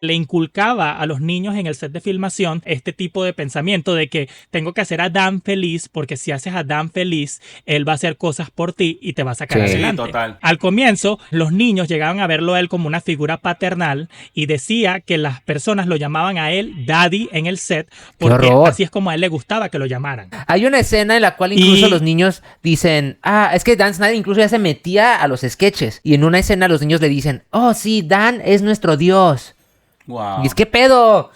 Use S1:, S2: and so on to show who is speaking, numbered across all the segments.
S1: le inculcaba a los niños en el set de filmación este tipo de pensamiento de que tengo que hacer a Dan feliz, porque si haces a Dan feliz, él va a hacer cosas por ti y te va a sacar adelante.
S2: Sí, total.
S1: Al comienzo, los niños llegaban a verlo a él como una figura paternal y decía que las personas lo llamaban a él Daddy en el set, porque así es como a él le gustaba que lo llamaran.
S3: Hay una escena en la cual incluso los niños dicen, es que Dan Snyder incluso ya se metía a los sketches, y en una escena los niños le dicen, oh sí, Dan es nuestro dios.
S2: Wow.
S3: Y es que pedo.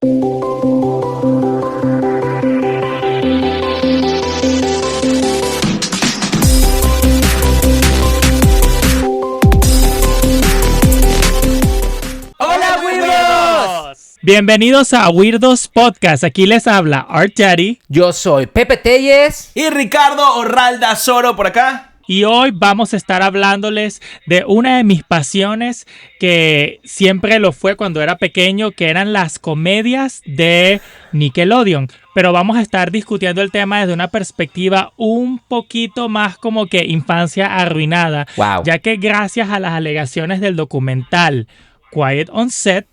S1: ¡Hola, Weirdos! Bienvenidos a Weirdos Podcast. Aquí les habla Art Daddy.
S3: Yo soy Pepe Telles.
S2: Y Ricardo Orralda Soro por acá.
S1: Y hoy vamos a estar hablándoles de una de mis pasiones que siempre lo fue cuando era pequeño, que eran las comedias de Nickelodeon. Pero vamos a estar discutiendo el tema desde una perspectiva un poquito más como que infancia arruinada.
S3: Wow.
S1: Ya que gracias a las alegaciones del documental Quiet on Set,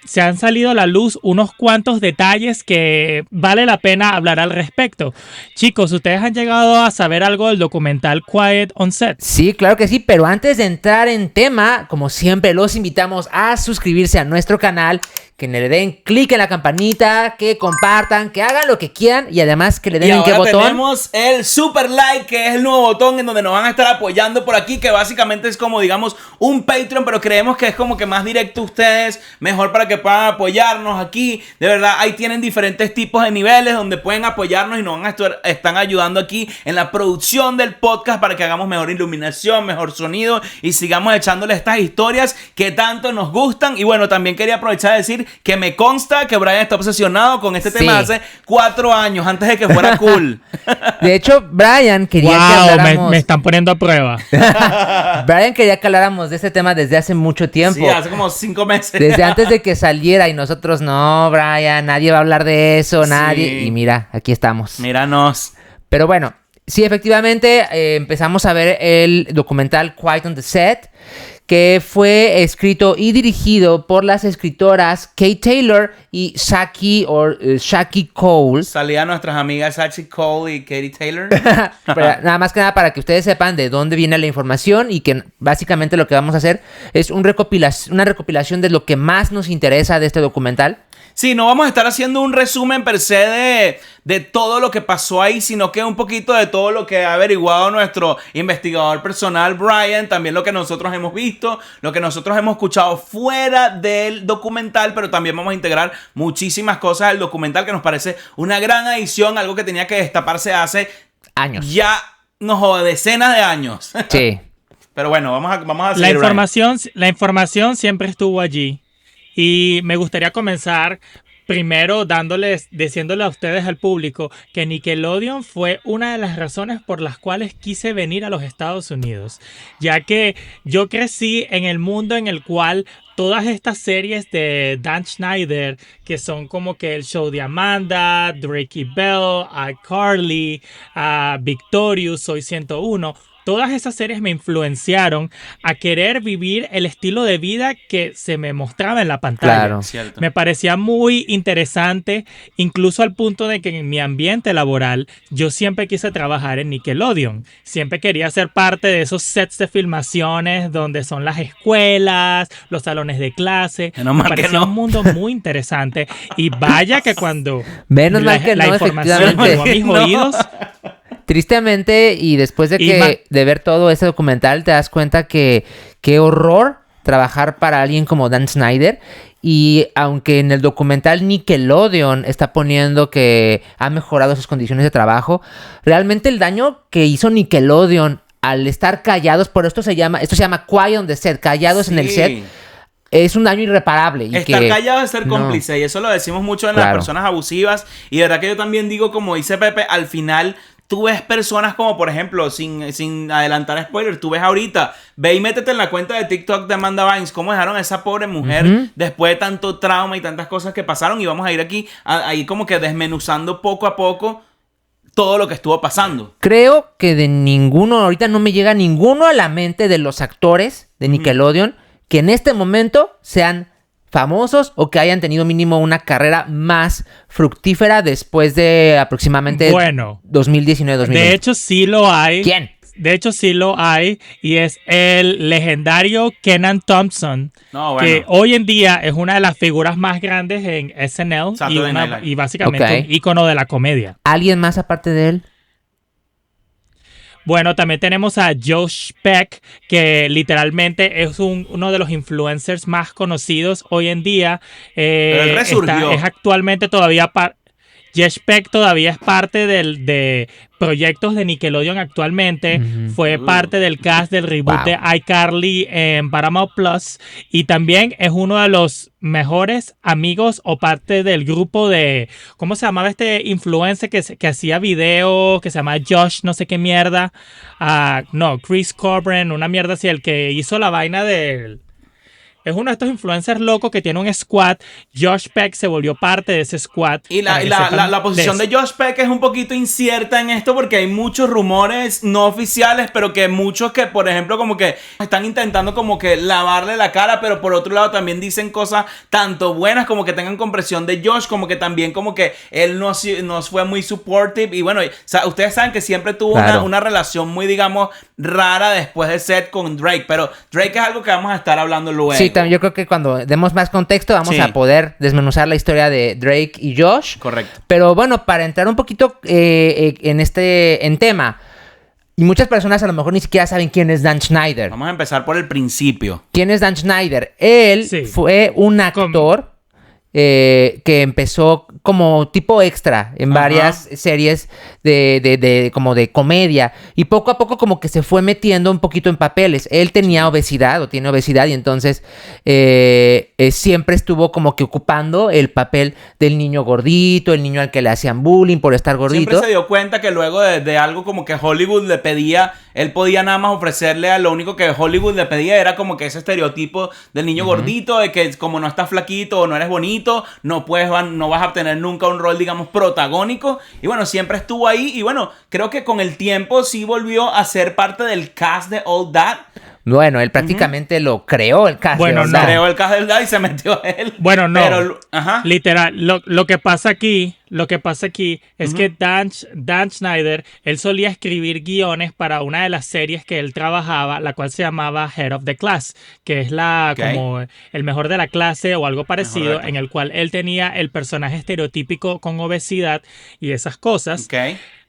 S1: se han salido a la luz unos cuantos detalles que vale la pena hablar al respecto. Chicos, ¿ustedes han llegado a saber algo del documental Quiet on Set?
S3: Sí, claro que sí, pero antes de entrar en tema, como siempre, los invitamos a suscribirse a nuestro canal, que le den clic en la campanita, que compartan, que hagan lo que quieran y además que le den en qué botón.
S2: Tenemos el super like, que es el nuevo botón en donde nos van a estar apoyando por aquí, que básicamente es como, digamos, un Patreon, pero creemos que es como que más directo a ustedes, mejor para que puedan apoyarnos aquí. De verdad, ahí tienen diferentes tipos de niveles donde pueden apoyarnos y nos están ayudando aquí en la producción del podcast para que hagamos mejor iluminación, mejor sonido y sigamos echándole estas historias que tanto nos gustan. Y bueno, también quería aprovechar de decir que me consta que Brian está obsesionado con este tema hace 4 años, antes de que fuera cool.
S3: De hecho, Brian quería que habláramos...
S1: me están poniendo a prueba.
S3: Brian quería que habláramos de este tema desde hace mucho tiempo.
S2: Sí, hace como 5 meses.
S3: Desde antes de que saliera y nosotros, no, Brian, nadie va a hablar de eso, nadie.
S2: Sí.
S3: Y mira, aquí estamos.
S2: Míranos.
S3: Pero bueno, sí, efectivamente, empezamos a ver el documental Quiet on the Set, que fue escrito y dirigido por las escritoras Kate Taylor y Shaki Cole.
S2: Salían nuestras amigas Shaki Cole y Katie Taylor.
S3: Pero nada más que nada para que ustedes sepan de dónde viene la información y que básicamente lo que vamos a hacer es una recopilación de lo que más nos interesa de este documental.
S2: Sí, no vamos a estar haciendo un resumen per se de todo lo que pasó ahí, sino que un poquito de todo lo que ha averiguado nuestro investigador personal, Brian, también lo que nosotros hemos visto, lo que nosotros hemos escuchado fuera del documental, pero también vamos a integrar muchísimas cosas del documental que nos parece una gran adición, algo que tenía que destaparse hace
S3: años.
S2: Ya, decenas de años.
S3: Sí.
S2: Pero bueno, vamos a seguir,
S1: la información siempre estuvo allí. Y me gustaría comenzar primero diciéndole a ustedes, al público, que Nickelodeon fue una de las razones por las cuales quise venir a los Estados Unidos, ya que yo crecí en el mundo en el cual todas estas series de Dan Schneider, que son como que el show de Amanda, Drake y Bell, iCarly, Victorious, Soy 101... Todas esas series me influenciaron a querer vivir el estilo de vida que se me mostraba en la pantalla.
S3: Claro.
S2: Cierto.
S1: Me parecía muy interesante, incluso al punto de que en mi ambiente laboral yo siempre quise trabajar en Nickelodeon. Siempre quería ser parte de esos sets de filmaciones donde son las escuelas, los salones de clase. Me parecía un mundo muy interesante. Y vaya que cuando la información llegó a mis oídos...
S3: Tristemente, y después de ver todo ese documental, te das cuenta que qué horror trabajar para alguien como Dan Snyder. Y aunque en el documental Nickelodeon está poniendo que ha mejorado sus condiciones de trabajo, realmente el daño que hizo Nickelodeon al estar callados, por esto se llama Quiet on the Set, callados en el set, es un daño irreparable. Y
S2: estar callado es ser cómplice, y eso lo decimos mucho en las personas abusivas. Y de verdad que yo también digo, como dice Pepe, al final... Tú ves personas como, por ejemplo, sin adelantar spoilers, tú ves ahorita, ve y métete en la cuenta de TikTok de Amanda Bynes, cómo dejaron a esa pobre mujer después de tanto trauma y tantas cosas que pasaron, y vamos a ir aquí, ahí como que desmenuzando poco a poco todo lo que estuvo pasando.
S3: Creo que ahorita no me llega ninguno a la mente de los actores de Nickelodeon que en este momento sean famosos o que hayan tenido mínimo una carrera más fructífera después de aproximadamente 2019-2020.
S1: De hecho, sí lo hay.
S3: ¿Quién?
S1: De hecho, sí lo hay, y es el legendario Kenan Thompson, que hoy en día es una de las figuras más grandes en SNL y básicamente un ícono de la comedia.
S3: ¿Alguien más aparte de él?
S1: Bueno, también tenemos a Josh Peck, que literalmente es uno de los influencers más conocidos hoy en día.
S2: Él resurgió.
S1: Es actualmente todavía... Josh Peck todavía es parte de proyectos de Nickelodeon actualmente. Fue parte del cast del reboot de iCarly en Paramount Plus. Y también es uno de los mejores amigos o parte del grupo de... ¿Cómo se llamaba este influencer que hacía videos? Que se llama Josh no sé qué mierda. Chris Corbin, una mierda así. El que hizo la vaina del... Es uno de estos influencers locos que tiene un squad. Josh Peck se volvió parte de ese squad.
S2: Y la posición de Josh Peck es un poquito incierta en esto porque hay muchos rumores no oficiales, pero que muchos que, por ejemplo, como que están intentando como que lavarle la cara, pero por otro lado también dicen cosas tanto buenas como que tengan compresión de Josh, como que también como que él no fue muy supportive. Y bueno, ustedes saben que siempre tuvo una relación muy, digamos, rara después de Seth con Drake, pero Drake es algo que vamos a estar hablando luego.
S3: Sí, yo creo que cuando demos más contexto vamos a poder desmenuzar la historia de Drake y Josh.
S2: Correcto.
S3: Pero bueno, para entrar un poquito en tema, y muchas personas a lo mejor ni siquiera saben quién es Dan Schneider.
S2: Vamos a empezar por el principio.
S3: ¿Quién es Dan Schneider? Él fue un actor que empezó como tipo extra en varias series como de comedia, y poco a poco como que se fue metiendo un poquito en papeles. Él tenía obesidad o tiene obesidad, y entonces siempre estuvo como que ocupando el papel del niño gordito, el niño al que le hacían bullying por estar gordito.
S2: Siempre se dio cuenta que luego de algo como que Hollywood le pedía, él podía nada más ofrecerle lo único que Hollywood le pedía era como que ese estereotipo del niño gordito, de que como no estás flaquito o no eres bonito, no vas a obtener nunca un rol, digamos, protagónico. Y bueno, siempre estuvo ahí. Y bueno, creo que con el tiempo sí volvió a ser parte del cast de All That.
S3: Bueno, él prácticamente lo creó, el cast de All That.
S2: Creó el cast de All That y se metió a él.
S1: Bueno, no. Pero, literal, lo que pasa aquí es que Dan Schneider, él solía escribir guiones para una de las series que él trabajaba, la cual se llamaba Head of the Class, que es como el mejor de la clase o algo parecido, en el cual él tenía el personaje estereotípico con obesidad y esas cosas.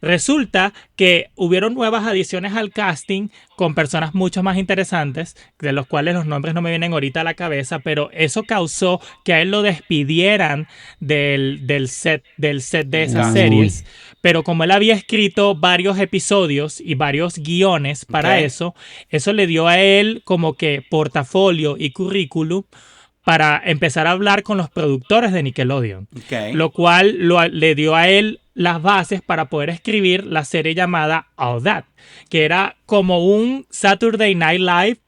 S1: Resulta que hubieron nuevas adiciones al casting con personas mucho más interesantes, de los cuales los nombres no me vienen ahorita a la cabeza, pero eso causó que a él lo despidieran del set de esas series. Pero como él había escrito varios episodios y varios guiones para eso le dio a él como que portafolio y currículum para empezar a hablar con los productores de Nickelodeon. Lo cual le dio a él las bases para poder escribir la serie llamada All That, que era como un Saturday Night Live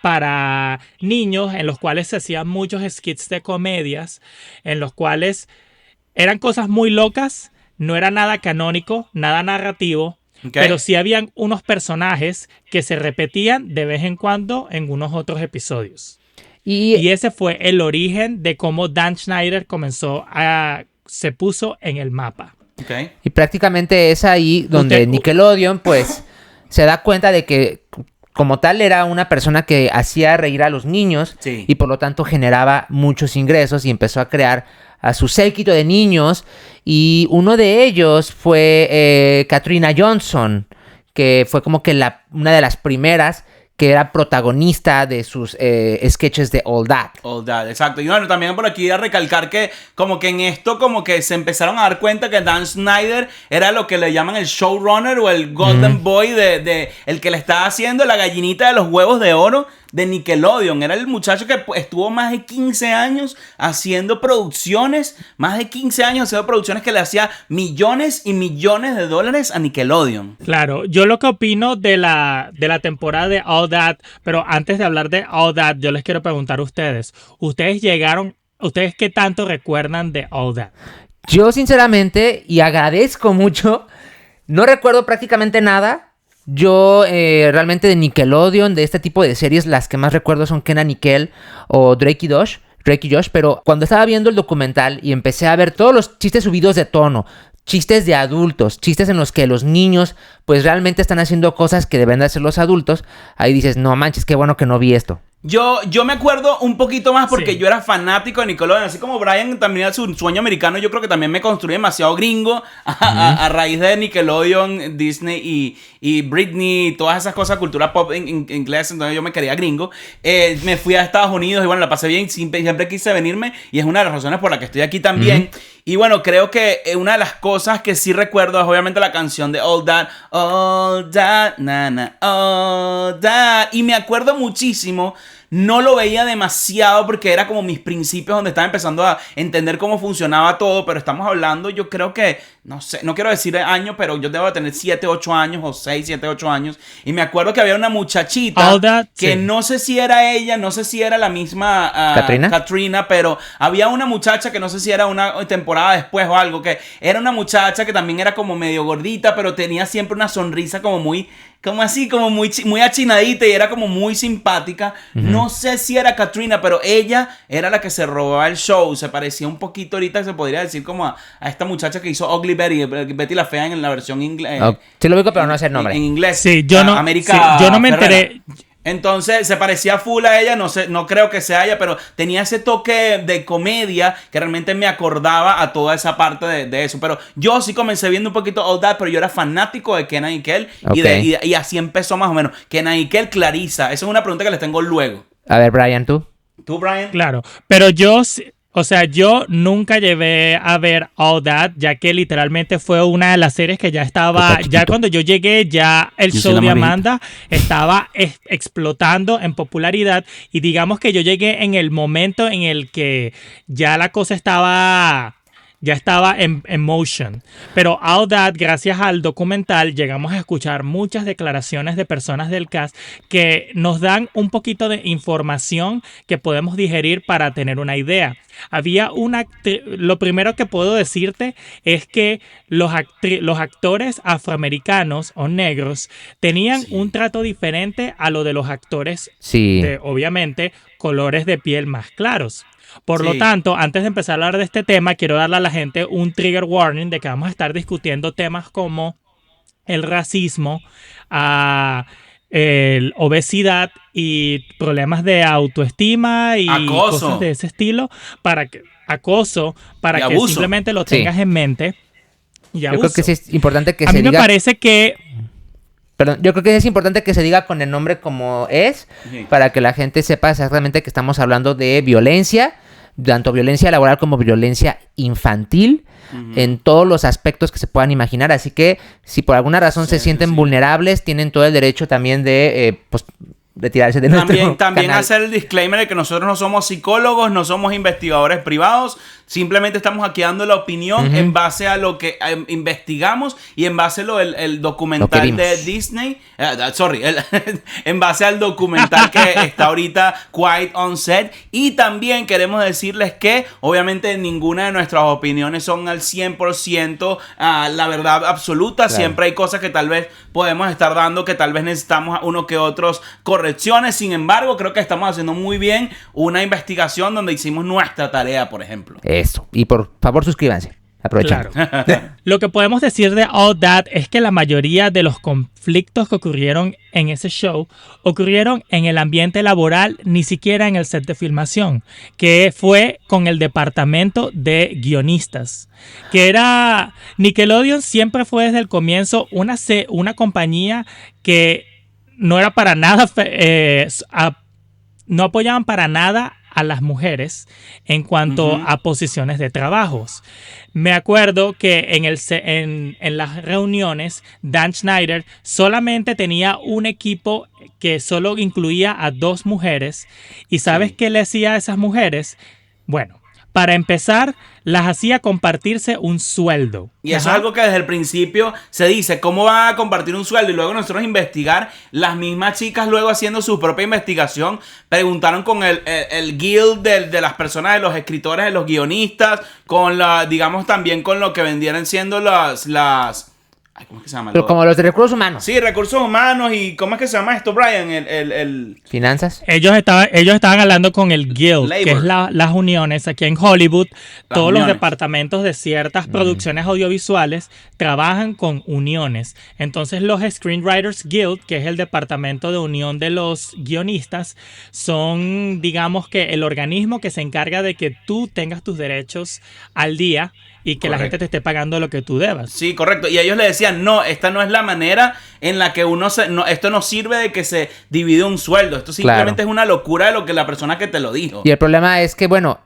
S1: para niños, en los cuales se hacían muchos skits de comedias, en los cuales eran cosas muy locas, no era nada canónico, nada narrativo, pero sí habían unos personajes que se repetían de vez en cuando en unos otros episodios. Y ese fue el origen de cómo Dan Schneider se puso en el mapa.
S3: Y prácticamente es ahí donde Nickelodeon pues se da cuenta de que como tal era una persona que hacía reír a los niños y por lo tanto generaba muchos ingresos, y empezó a crear a su séquito de niños, y uno de ellos fue Katrina Johnson, que fue como que una de las primeras que era protagonista de sus sketches de All That.
S2: All That, exacto. Y bueno, también por aquí a recalcar que como que en esto como que se empezaron a dar cuenta que Dan Schneider era lo que le llaman el showrunner o el golden boy de el que le estaba haciendo la gallinita de los huevos de oro de Nickelodeon. Era el muchacho que estuvo más de 15 años haciendo producciones, que le hacía millones y millones de dólares a Nickelodeon.
S1: Claro, yo lo que opino de la temporada de All That, pero antes de hablar de All That, yo les quiero preguntar a ustedes. ¿Ustedes qué tanto recuerdan de All That?
S3: Yo sinceramente, y agradezco mucho, no recuerdo prácticamente nada. Yo realmente de Nickelodeon, de este tipo de series, las que más recuerdo son Kenan y Kel o Drake y Josh, Drake y Josh, pero cuando estaba viendo el documental y empecé a ver todos los chistes subidos de tono, chistes de adultos, chistes en los que los niños pues realmente están haciendo cosas que deben de hacer los adultos, ahí dices, no manches, qué bueno que no vi esto.
S2: Yo me acuerdo un poquito más porque
S1: Sí.
S2: yo era fanático de Nickelodeon, así como Brian también era su sueño americano. Yo creo que también me construí demasiado gringo a raíz de Nickelodeon, Disney y Britney, y todas esas cosas, cultura pop en inglés. Entonces yo me quería gringo. Me fui a Estados Unidos y bueno, la pasé bien. Siempre quise venirme y es una de las razones por las que estoy aquí también. Y bueno, creo que una de las cosas que sí recuerdo es obviamente la canción de All That, nana, All That. Y me acuerdo muchísimo. No lo veía demasiado porque era como mis principios donde estaba empezando a entender cómo funcionaba todo, pero estamos hablando, yo creo que, no sé, no quiero decir años, pero yo debo tener 7, 8 años o 6, 7, 8 años. Y me acuerdo que había una muchachita que
S1: sí.
S2: no sé si era ella, no sé si era la misma Katrina, pero había una muchacha que no sé si era una temporada después o algo, que era una muchacha que también era como medio gordita, pero tenía siempre una sonrisa como muy... Como así, como muy achinadita y era como muy simpática. No sé si era Katrina, pero ella era la que se robaba el show. Se parecía un poquito ahorita, se podría decir, como a esta muchacha que hizo Ugly Betty, Betty la Fea en la versión inglesa.
S3: Sí lo ubico, pero no sé el nombre.
S2: En inglés.
S1: Sí, yo no me enteré.
S2: Entonces se parecía full a ella, no sé, no creo que sea ella, pero tenía ese toque de comedia que realmente me acordaba a toda esa parte de eso. Pero yo sí comencé viendo un poquito All That, pero yo era fanático de Kenan y Kel.
S3: Okay.
S2: Y así empezó más o menos. Kenan y Kel, Clarissa. Esa es una pregunta que les tengo luego.
S3: A ver, Brian, ¿tú?
S2: ¿Tú, Brian?
S1: Claro, pero yo nunca llevé a ver All That, ya que literalmente fue una de las series que ya estaba, ya cuando yo llegué, ya el show de Amanda estaba explotando en popularidad y digamos que yo llegué en el momento en el que ya la cosa estaba en motion. Pero All That, gracias al documental, llegamos a escuchar muchas declaraciones de personas del cast que nos dan un poquito de información que podemos digerir para tener una idea. Lo primero que puedo decirte es que los actores afroamericanos o negros tenían un trato diferente a lo de los actores de, obviamente, colores de piel más claros. Por lo tanto, antes de empezar a hablar de este tema, quiero darle a la gente un trigger warning de que vamos a estar discutiendo temas como el racismo, obesidad y problemas de autoestima y cosas de ese estilo, para que simplemente lo tengas en mente.
S3: Yo creo que sí es importante que
S1: a
S3: se
S1: mí
S3: diga...
S1: me parece que...
S3: Perdón, yo creo que es importante que se diga con el nombre como es, para que la gente sepa exactamente que estamos hablando de violencia, tanto violencia laboral como violencia infantil, en todos los aspectos que se puedan imaginar. Así que si por alguna razón se sienten vulnerables, tienen todo el derecho también de retirarse de nuestro
S2: También
S3: canal.
S2: hacer el disclaimer de que nosotros no somos psicólogos, no somos investigadores privados, simplemente estamos aquí dando la opinión en base a lo que investigamos y en base a el documental de Disney, en base al documental que está ahorita Quiet on Set. Y también queremos decirles que obviamente ninguna de nuestras opiniones son al 100% la verdad absoluta. Claro. Siempre hay cosas que tal vez podemos estar dando, que tal vez necesitamos uno que otros correcciones. Sin embargo, creo que estamos haciendo muy bien una investigación donde hicimos nuestra tarea, por ejemplo.
S3: Eso. Y por favor, suscríbanse. Aprovechando.
S1: Claro. Lo que podemos decir de All That es que la mayoría de los conflictos que ocurrieron en ese show ocurrieron en el ambiente laboral, ni siquiera en el set de filmación, que fue con el departamento de guionistas. Que era... Nickelodeon siempre fue desde el comienzo una compañía que no era para nada... no apoyaban para nada a las mujeres en cuanto a posiciones de trabajos. Me acuerdo que en las reuniones Dan Schneider solamente tenía un equipo que solo incluía a 2 mujeres. ¿Y sabes qué le hacía a esas mujeres? Bueno, para empezar, las hacía compartirse un sueldo.
S2: Y eso es algo que desde el principio se dice, ¿cómo van a compartir un sueldo? Y luego nosotros investigar, las mismas chicas luego haciendo su propia investigación, preguntaron con el guild de las personas, de los escritores, de los guionistas, con digamos también con lo que vendrían siendo las Ay, ¿cómo es que se llama?
S3: Pero como los de recursos humanos.
S2: Sí, recursos humanos y ¿cómo es que se llama esto, Brian?
S3: Finanzas.
S1: Ellos estaban hablando con el Guild,
S2: Labor.
S1: que es las uniones aquí en Hollywood. Todos los
S2: uniones.
S1: departamentos de ciertas producciones audiovisuales trabajan con uniones. Entonces los Screenwriters Guild, que es el departamento de unión de los guionistas, son, digamos que el organismo que se encarga de que tú tengas tus derechos al día y que la gente te esté pagando lo que tú debas.
S2: Sí, correcto. Y ellos le decían, no, esta no es la manera en la que esto no sirve de que se divide un sueldo. Esto simplemente es una locura de lo que la persona que te lo dijo.
S3: Y el problema es que, bueno,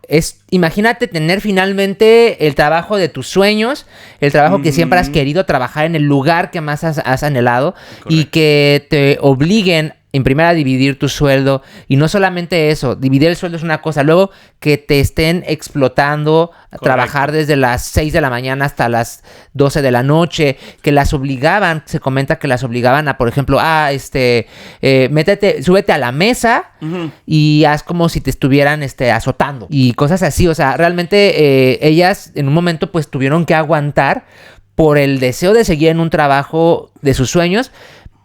S3: imagínate tener finalmente el trabajo de tus sueños, el trabajo que siempre has querido, trabajar en el lugar que más has anhelado. Correcto. Y que te obliguen en primera a dividir tu sueldo. Y no solamente eso, dividir el sueldo es una cosa. Luego que te estén explotando, a trabajar desde las 6 de la mañana hasta las 12 de la noche, que las obligaban, se comenta que las obligaban a, por ejemplo, súbete a la mesa y haz como si te estuvieran azotando. Y cosas así, o sea, realmente ellas en un momento pues tuvieron que aguantar por el deseo de seguir en un trabajo de sus sueños.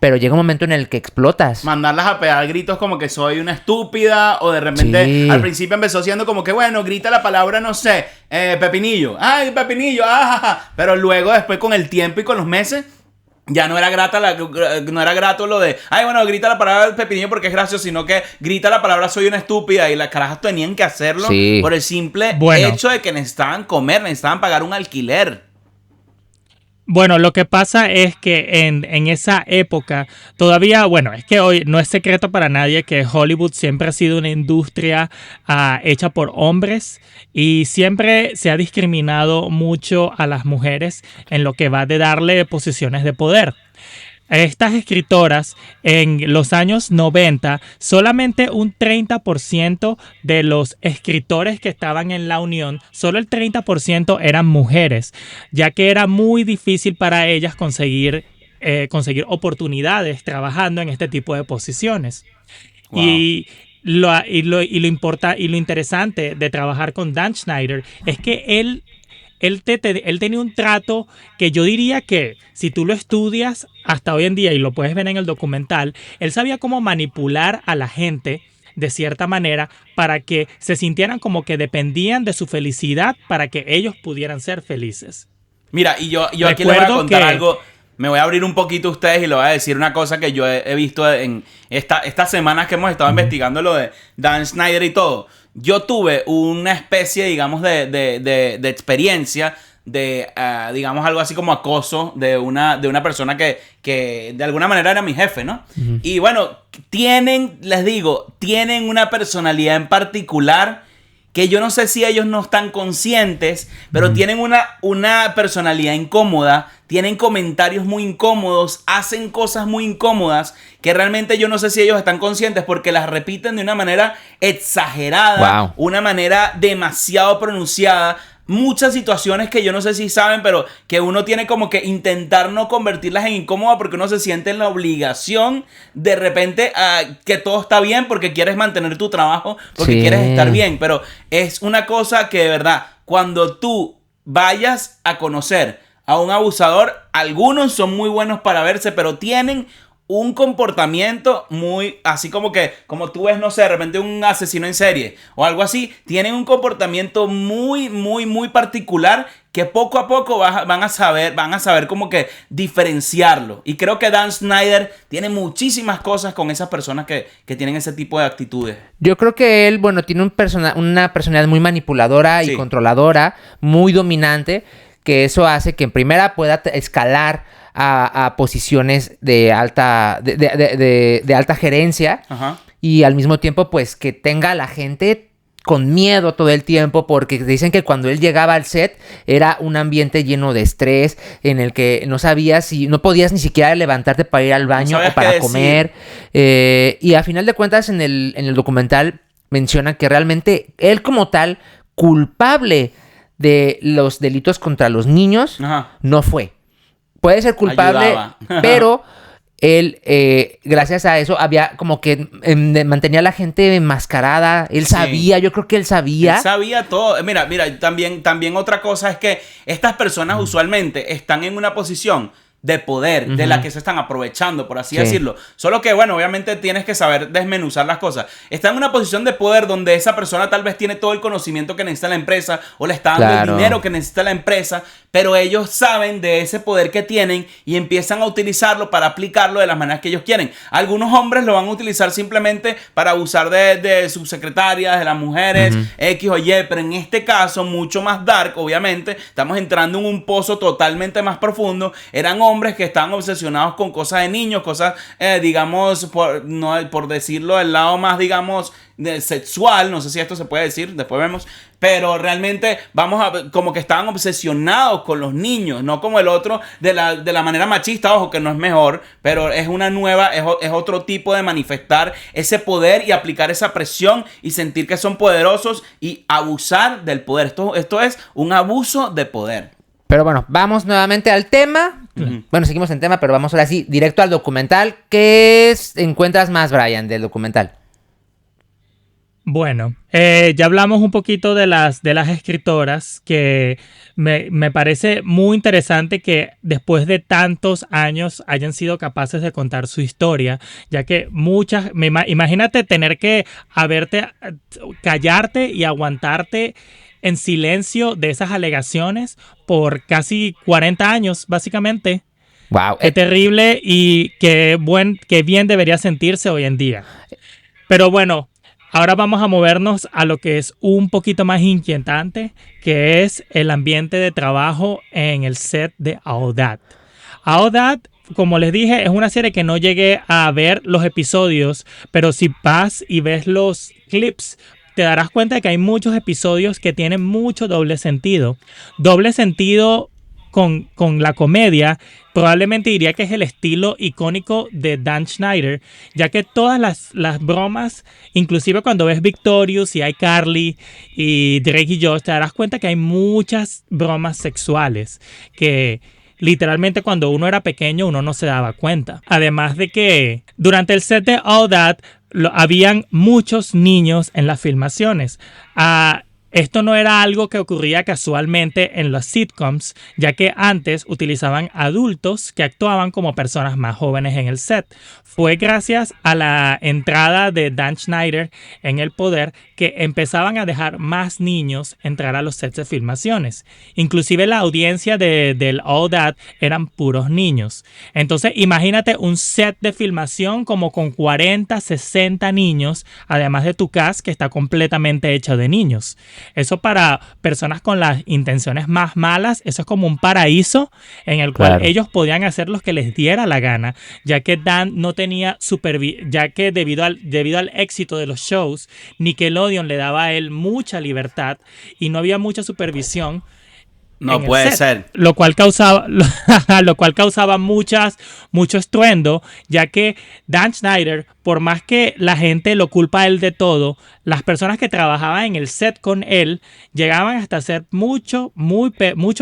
S3: Pero llega un momento en el que explotas.
S2: Mandarlas a pegar gritos como que soy una estúpida. O de repente, al principio empezó siendo como que, bueno, grita la palabra, no sé, pepinillo. ¡Ay, pepinillo! ¡Ah! Pero luego, después, con el tiempo y con los meses, ya no era grato lo de, ay, bueno, grita la palabra pepinillo porque es gracioso, sino que grita la palabra soy una estúpida. Y las carajas tenían que hacerlo por el simple hecho de que necesitaban comer, necesitaban pagar un alquiler.
S1: Bueno, lo que pasa es que en esa época todavía, bueno, es que hoy no es secreto para nadie que Hollywood siempre ha sido una industria hecha por hombres y siempre se ha discriminado mucho a las mujeres en lo que va de darle posiciones de poder. Estas escritoras en los años 90, solamente un 30% de los escritores que estaban en la unión, solo el 30% eran mujeres, ya que era muy difícil para ellas conseguir oportunidades trabajando en este tipo de posiciones. Wow. Y lo interesante de trabajar con Dan Schneider es que él tenía un trato que yo diría que si tú lo estudias hasta hoy en día y lo puedes ver en el documental, él sabía cómo manipular a la gente de cierta manera para que se sintieran como que dependían de su felicidad para que ellos pudieran ser felices.
S2: Mira, y yo aquí les voy a contar algo. Me voy a abrir un poquito a ustedes y les voy a decir una cosa que yo he visto en estas semanas que hemos estado investigando lo de Dan Schneider y todo. Yo tuve una especie, digamos, de experiencia de, digamos, algo así como acoso de una persona que de alguna manera era mi jefe, ¿no? Y bueno, tienen una personalidad en particular que yo no sé si ellos no están conscientes, pero tienen una personalidad incómoda, tienen comentarios muy incómodos, hacen cosas muy incómodas que realmente yo no sé si ellos están conscientes porque las repiten de una manera exagerada, una manera demasiado pronunciada. Muchas situaciones que yo no sé si saben, pero que uno tiene como que intentar no convertirlas en incómodas porque uno se siente en la obligación de repente que todo está bien porque quieres mantener tu trabajo, porque quieres estar bien. Pero es una cosa que de verdad, cuando tú vayas a conocer a un abusador, algunos son muy buenos para verse, pero tienen un comportamiento muy, así como que, como tú ves, no sé, de repente un asesino en serie o algo así, tienen un comportamiento muy, muy, muy particular que poco a poco van a saber como que diferenciarlo. Y creo que Dan Schneider tiene muchísimas cosas con esas personas que tienen ese tipo de actitudes.
S3: Yo creo que él, bueno, tiene una personalidad muy manipuladora y controladora, muy dominante, que eso hace que en primera pueda escalar a posiciones de alta gerencia. Ajá. Y al mismo tiempo pues que tenga a la gente con miedo todo el tiempo porque dicen que cuando él llegaba al set era un ambiente lleno de estrés en el que no sabías si no podías ni siquiera levantarte para ir al baño o para comer. Y a final de cuentas en el documental mencionan que realmente él como tal culpable de los delitos contra los niños no fue. Puede ser culpable, pero él, gracias a eso, había como que mantenía a la gente enmascarada. Él sabía, yo creo que él sabía.
S2: Él sabía todo. Mira, también otra cosa es que estas personas usualmente están en una posición de poder, de la que se están aprovechando, por así decirlo. Solo que, bueno, obviamente tienes que saber desmenuzar las cosas. Está en una posición de poder donde esa persona tal vez tiene todo el conocimiento que necesita la empresa o le está dando el dinero que necesita la empresa, pero ellos saben de ese poder que tienen y empiezan a utilizarlo para aplicarlo de las maneras que ellos quieren. Algunos hombres lo van a utilizar simplemente para abusar de subsecretarias, de las mujeres, X o Y, pero en este caso, mucho más dark, obviamente, estamos entrando en un pozo totalmente más profundo. Eran hombres que estaban obsesionados con cosas de niños, cosas, digamos, por decirlo del lado más, digamos, sexual, no sé si esto se puede decir, después vemos, pero realmente como que estaban obsesionados con los niños, no como el otro de la manera machista, ojo, que no es mejor, pero es una nueva, es otro tipo de manifestar ese poder y aplicar esa presión y sentir que son poderosos y abusar del poder. Esto es un abuso de poder.
S3: Pero bueno, vamos nuevamente al tema. Bueno, seguimos en tema, pero vamos ahora sí directo al documental. ¿Qué encuentras más, Brian, del documental?
S1: Bueno, ya hablamos un poquito de las escritoras, que me parece muy interesante que después de tantos años hayan sido capaces de contar su historia, ya que imagínate tener que callarte y aguantarte en silencio de esas alegaciones por casi 40 años, básicamente.
S3: Wow.
S1: Qué terrible y qué bien debería sentirse hoy en día. Pero bueno, ahora vamos a movernos a lo que es un poquito más inquietante, que es el ambiente de trabajo en el set de All That. All That, como les dije, es una serie que no llegué a ver los episodios, pero si vas y ves los clips, te darás cuenta de que hay muchos episodios que tienen mucho doble sentido. Doble sentido con la comedia, probablemente diría que es el estilo icónico de Dan Schneider, ya que todas las bromas, inclusive cuando ves Victorious y iCarly y Drake y Josh, te darás cuenta que hay muchas bromas sexuales que literalmente cuando uno era pequeño uno no se daba cuenta. Además de que durante el set de All That habían muchos niños en las filmaciones. Esto no era algo que ocurría casualmente en los sitcoms, ya que antes utilizaban adultos que actuaban como personas más jóvenes en el set. Fue gracias a la entrada de Dan Schneider en el poder que empezaban a dejar más niños entrar a los sets de filmaciones. Inclusive la audiencia del All That eran puros niños. Entonces imagínate un set de filmación como con 40, 60 niños, además de tu cast que está completamente hecho de niños. Eso para personas con las intenciones más malas, eso es como un paraíso en el cual ellos podían hacer lo que les diera la gana, ya que Dan no tenía ya que debido al éxito de los shows, Nickelodeon le daba a él mucha libertad y no había mucha supervisión.
S2: No puede ser.
S1: Lo cual causaba mucho estruendo, ya que Dan Schneider, por más que la gente lo culpa a él de todo, las personas que trabajaban en el set con él llegaban hasta ser mucho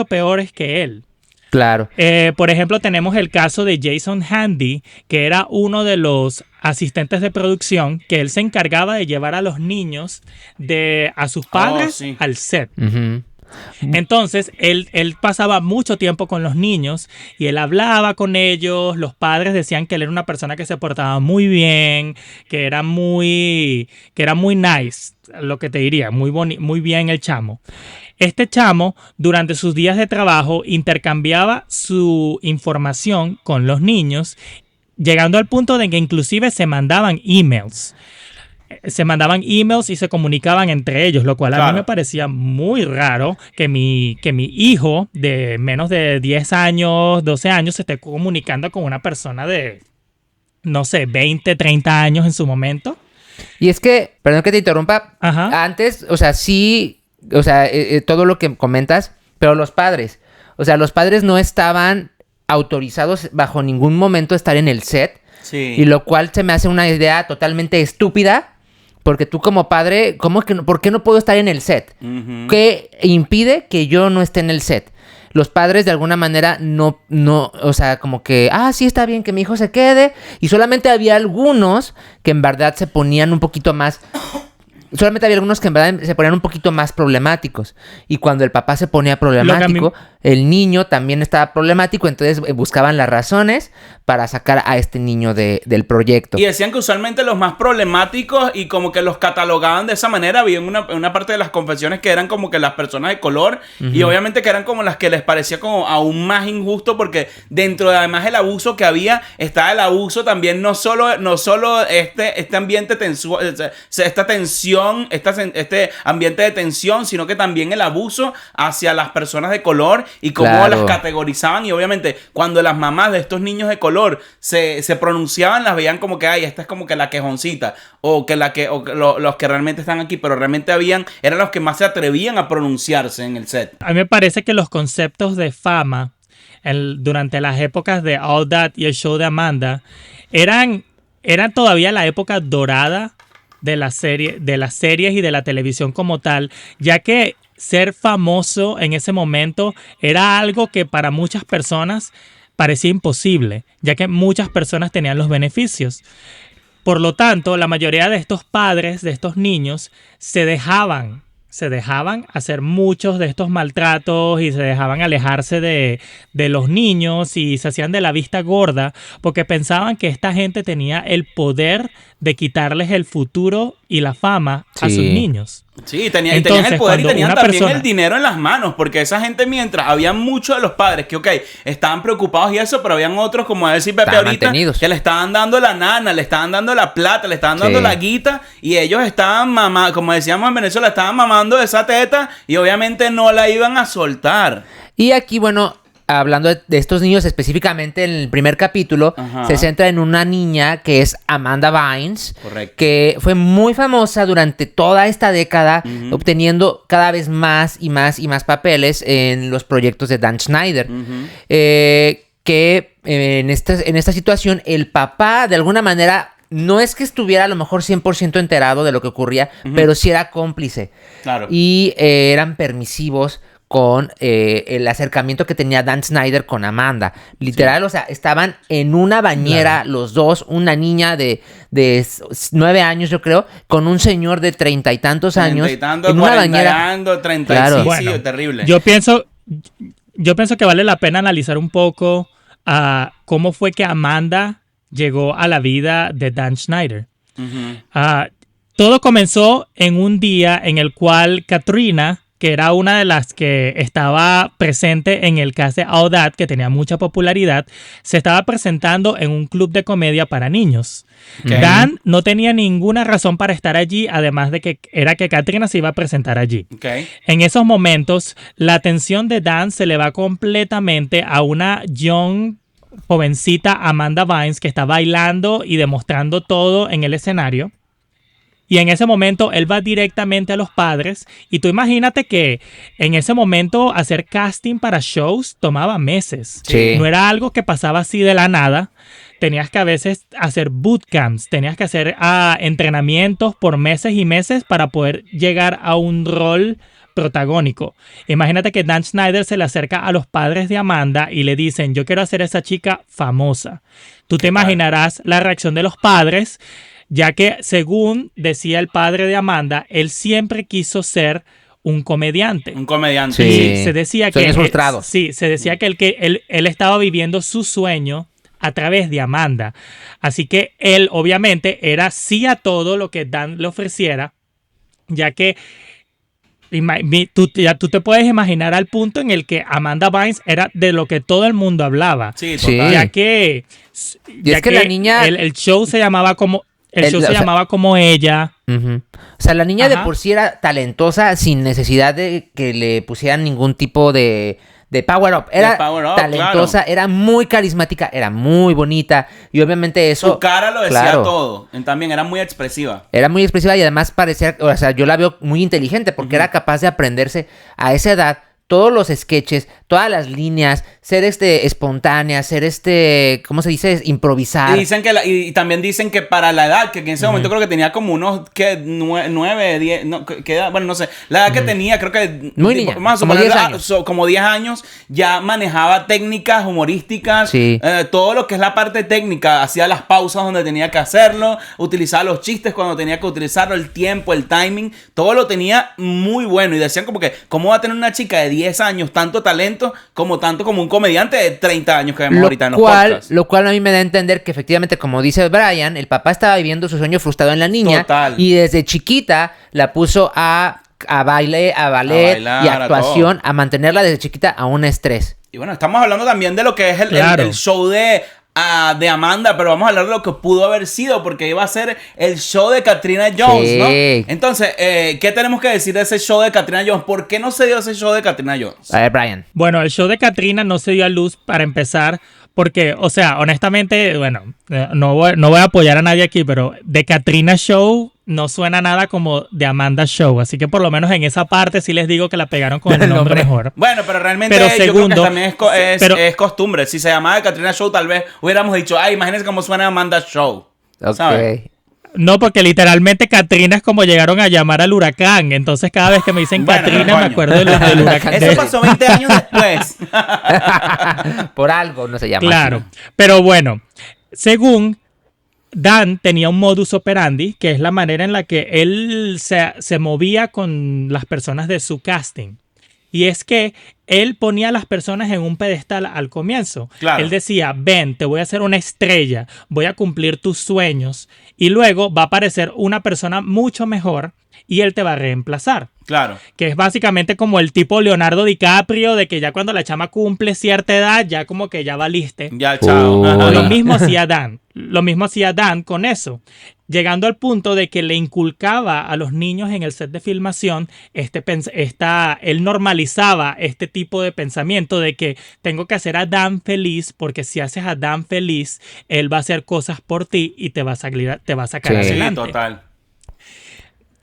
S1: peores que él.
S3: Claro.
S1: Por ejemplo, tenemos el caso de Jason Handy, que era uno de los asistentes de producción, que él se encargaba de llevar a los niños a sus padres al set. Uh-huh. Entonces, él pasaba mucho tiempo con los niños y él hablaba con ellos. Los padres decían que él era una persona que se portaba muy bien, que era muy nice, lo que te diría, muy bien el chamo. Este chamo, durante sus días de trabajo, intercambiaba su información con los niños, llegando al punto de que inclusive se mandaban emails. Y se comunicaban entre ellos, lo cual a mí me parecía muy raro que mi hijo de menos de 10 años, 12 años se esté comunicando con una persona de, no sé, 20, 30 años en su momento.
S3: Y es que, perdón que te interrumpa, antes, o sea, sí, o sea, todo lo que comentas, pero los padres no estaban autorizados bajo ningún momento a estar en el set, y lo cual se me hace una idea totalmente estúpida. Porque tú como padre, ¿por qué no puedo estar en el set? Uh-huh. ¿Qué impide que yo no esté en el set? Los padres de alguna manera no, o sea, como que, sí está bien que mi hijo se quede. Y solamente había algunos que en verdad se ponían un poquito más solamente había algunos que en verdad se ponían un poquito más problemáticos. Y cuando el papá se ponía problemático, el niño también estaba problemático, entonces buscaban las razones para sacar a este niño del proyecto.
S2: Y decían que usualmente los más problemáticos y como que los catalogaban de esa manera. Había una parte de las confesiones que eran como que las personas de color y obviamente que eran como las que les parecía como aún más injusto, porque dentro de además el abuso que había, estaba el abuso también no solo este ambiente esta tensión, este ambiente de tensión, sino que también el abuso hacia las personas de color y cómo las categorizaban. Y obviamente cuando las mamás de estos niños de color se pronunciaban, las veían como que ay, esta es como que la quejoncita, o que los que realmente están aquí, pero realmente eran los que más se atrevían a pronunciarse en el set.
S1: A mí me parece que los conceptos de fama durante las épocas de All That y el show de Amanda eran todavía la época dorada de las series y de la televisión como tal, ya que ser famoso en ese momento era algo que para muchas personas parecía imposible, ya que muchas personas tenían los beneficios. Por lo tanto, la mayoría de estos padres, de estos niños, se dejaban hacer muchos de estos maltratos y se dejaban alejarse de los niños y se hacían de la vista gorda porque pensaban que esta gente tenía el poder de quitarles el futuro y la fama a sus niños.
S2: Sí, tenían el poder y tenían también el dinero en las manos, porque esa gente, mientras había muchos de los padres que, estaban preocupados y eso, pero habían otros, como va a decir Pepe ahorita, que le estaban dando la nana, le estaban dando la plata, le estaban dando la guita, y ellos estaban como decíamos en Venezuela, estaban mamando esa teta y obviamente no la iban a soltar.
S3: Y aquí, bueno, hablando de estos niños específicamente, en el primer capítulo se centra en una niña que es Amanda Bynes.
S2: Correcto.
S3: Que fue muy famosa durante toda esta década, obteniendo cada vez más y más y más papeles en los proyectos de Dan Schneider. Que en esta situación el papá de alguna manera no es que estuviera a lo mejor 100% enterado de lo que ocurría, pero sí era cómplice.
S2: Claro.
S3: Y eran permisivos con el acercamiento que tenía Dan Schneider con Amanda. Literal, o sea, estaban en una bañera los dos, una niña de 9 años, yo creo, con un señor de 30 y tantos años.
S2: En una bañera. 30
S3: claro.
S2: Bueno, terrible.
S1: Yo pienso que vale la pena analizar un poco cómo fue que Amanda llegó a la vida de Dan Schneider. Todo comenzó en un día en el cual Katrina, que era una de las que estaba presente en el cast de All That, que tenía mucha popularidad, se estaba presentando en un club de comedia para niños. Dan no tenía ninguna razón para estar allí, además de que Katrina se iba a presentar allí. En esos momentos, la atención de Dan se le va completamente a una jovencita Amanda Bynes que está bailando y demostrando todo en el escenario. Y en ese momento él va directamente a los padres. Y tú imagínate que en ese momento hacer casting para shows tomaba meses.
S3: Sí.
S1: No era algo que pasaba así de la nada. Tenías que a veces hacer bootcamps. Tenías que hacer entrenamientos por meses y meses para poder llegar a un rol protagónico. Imagínate que Dan Schneider se le acerca a los padres de Amanda y le dicen: yo quiero hacer a esa chica famosa. Tú te imaginarás la reacción de los padres, ya que, según decía el padre de Amanda, él siempre quiso ser un comediante.
S2: Un comediante.
S3: Sí.
S1: Se decía que
S3: frustrado.
S1: Se decía que él estaba viviendo su sueño a través de Amanda. Así que él, obviamente, era sí a todo lo que Dan le ofreciera, ya que tú te puedes imaginar al punto en el que Amanda Bynes era de lo que todo el mundo hablaba.
S2: Sí, total.
S1: Ya que
S3: la niña,
S1: el show se llamaba como llamaba como ella.
S3: O sea, la niña de por sí era talentosa sin necesidad de que le pusieran ningún tipo de power up. Era talentosa, claro. Era muy carismática, era muy bonita. Y obviamente eso...
S2: Su cara lo decía todo. También era muy expresiva.
S3: Era muy expresiva y además parecía... O sea, yo la veo muy inteligente porque era capaz de aprenderse a esa edad todos los sketches, todas las líneas, ser espontánea, ser ¿cómo se dice? Improvisar.
S2: Y dicen que y también dicen que para la edad, que en ese momento creo que tenía como unos 9, 10, no, bueno, no sé, la edad que tenía, creo que
S3: muy niña,
S2: más o
S3: como
S2: menos
S3: 10 años.
S2: Como 10 años, ya manejaba técnicas humorísticas,
S3: Sí.
S2: Todo lo que es la parte técnica, hacía las pausas donde tenía que hacerlo, utilizaba los chistes cuando tenía que utilizarlo, el tiempo, el timing, todo lo tenía muy bueno. Y decían como que, ¿cómo va a tener una chica de 10 años tanto talento como un comediante de 30 años que vemos ahorita en los podcasts?
S3: Lo cual a mí me da a entender que efectivamente, como dice Brian, el papá estaba viviendo su sueño frustrado en la niña.
S2: Total.
S3: Y desde chiquita la puso a ballet,
S2: bailar,
S3: y actuación, a mantenerla desde chiquita a un estrés.
S2: Y bueno, estamos hablando también de lo que es el show de Amanda, pero vamos a hablar de lo que pudo haber sido, porque iba a ser el show de Katrina Jones,
S3: sí.
S2: ¿no? Entonces, ¿qué tenemos que decir de ese show de Katrina Jones? ¿Por qué no se dio ese show de Katrina Jones?
S3: A ver, Brian.
S1: Bueno, el show de Katrina no se dio a luz para empezar porque, o sea, honestamente, bueno, no voy a apoyar a nadie aquí, pero de Katrina Show no suena nada como de Amanda Show. Así que por lo menos en esa parte sí les digo que la pegaron con el nombre mejor.
S2: Bueno, pero realmente
S1: pero
S2: yo
S1: segundo,
S2: creo que también es costumbre. Si se llamaba de Katrina Show, tal vez hubiéramos dicho, imagínense cómo suena Amanda Show.
S3: Ok.
S2: ¿Sabes?
S1: No, porque literalmente Katrina es como llegaron a lar al huracán. Entonces cada vez que me dicen
S2: Bueno,
S1: Katrina me acuerdo del huracán.
S2: Eso pasó 20 años después.
S3: Por algo no se llama
S1: Claro,
S3: así.
S1: pero bueno, según Dan tenía un modus operandi, que es la manera en la que él se movía con las personas de su casting. Y es que él ponía a las personas en un pedestal al comienzo.
S2: Claro.
S1: Él decía, ven, te voy a hacer una estrella, voy a cumplir tus sueños. Y luego va a aparecer una persona mucho mejor y él te va a reemplazar.
S2: Claro.
S1: Que es básicamente como el tipo Leonardo DiCaprio, de que ya cuando la chama cumple cierta edad, ya como que ya valiste.
S2: Ya, chao.
S3: Uy.
S1: Lo mismo hacía Dan. Lo mismo hacía Dan con eso. Llegando al punto de que le inculcaba a los niños en el set de filmación, él normalizaba este tipo de pensamiento de que tengo que hacer a Dan feliz, porque si haces a Dan feliz, él va a hacer cosas por ti y te va a sacar
S3: Sí.
S1: adelante.
S2: Sí, total.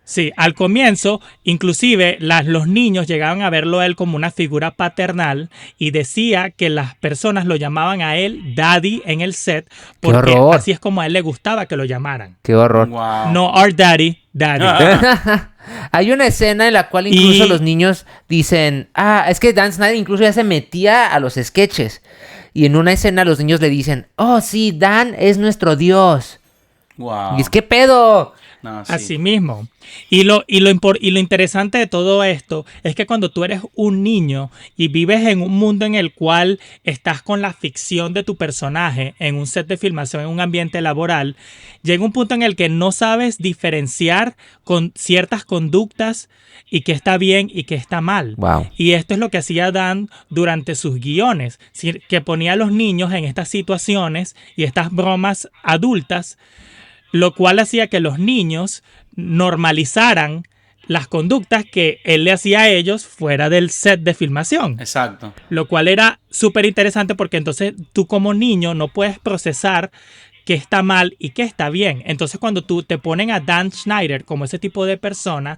S1: Sí, al comienzo, inclusive los niños llegaban a verlo a él como una figura paternal y decía que las personas lo llamaban a él Daddy en el set porque
S3: horror.
S1: así es como a él le gustaba que lo llamaran.
S3: Qué horror.
S2: Wow.
S1: No our daddy, Daddy.
S3: Hay una escena en la cual incluso los niños dicen, es que Dan Snyder incluso ya se metía a los sketches. Y en una escena los niños le dicen, oh sí, Dan es nuestro Dios.
S2: Wow.
S3: Y es que pedo.
S2: No, sí.
S1: Así mismo. Y lo interesante de todo esto es que cuando tú eres un niño y vives en un mundo en el cual estás con la ficción de tu personaje en un set de filmación, en un ambiente laboral, llega un punto en el que no sabes diferenciar con ciertas conductas y qué está bien y qué está mal.
S3: Wow.
S1: Y esto es lo que hacía Dan durante sus guiones, que ponía a los niños en estas situaciones y estas bromas adultas, lo cual hacía que los niños normalizaran las conductas que él le hacía a ellos fuera del set de filmación.
S2: Exacto.
S1: Lo cual era súper interesante porque entonces tú como niño no puedes procesar qué está mal y qué está bien. Entonces cuando tú te ponen a Dan Schneider como ese tipo de persona,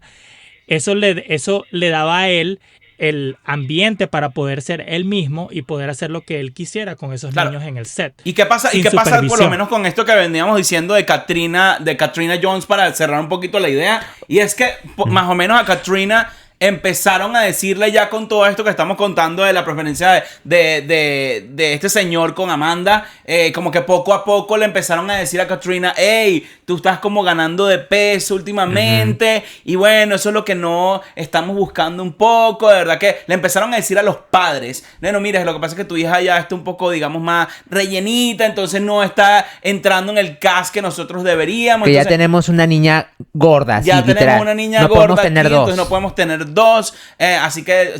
S1: eso le daba a él el ambiente para poder ser él mismo y poder hacer lo que él quisiera con esos niños en el set.
S2: ¿Y qué pasa por lo menos con esto que veníamos diciendo de Katrina Jones, para cerrar un poquito la idea? Y es que más o menos a Katrina empezaron a decirle, ya con todo esto que estamos contando de la preferencia de este señor con Amanda, como que poco a poco le empezaron a decir a Katrina, hey, tú estás como ganando de peso últimamente, y bueno, eso es lo que no estamos buscando un poco, de verdad que le empezaron a decir a los padres, bueno, mira, lo que pasa es que tu hija ya está un poco, digamos, más rellenita, entonces no está entrando en el cast que nosotros deberíamos.
S3: Que
S2: entonces,
S3: ya tenemos una niña gorda,
S2: ya
S3: sí,
S2: tenemos
S3: literal.
S2: una niña
S3: no
S2: gorda
S3: podemos tener
S2: aquí,
S3: dos.
S2: entonces no podemos tener dos, así que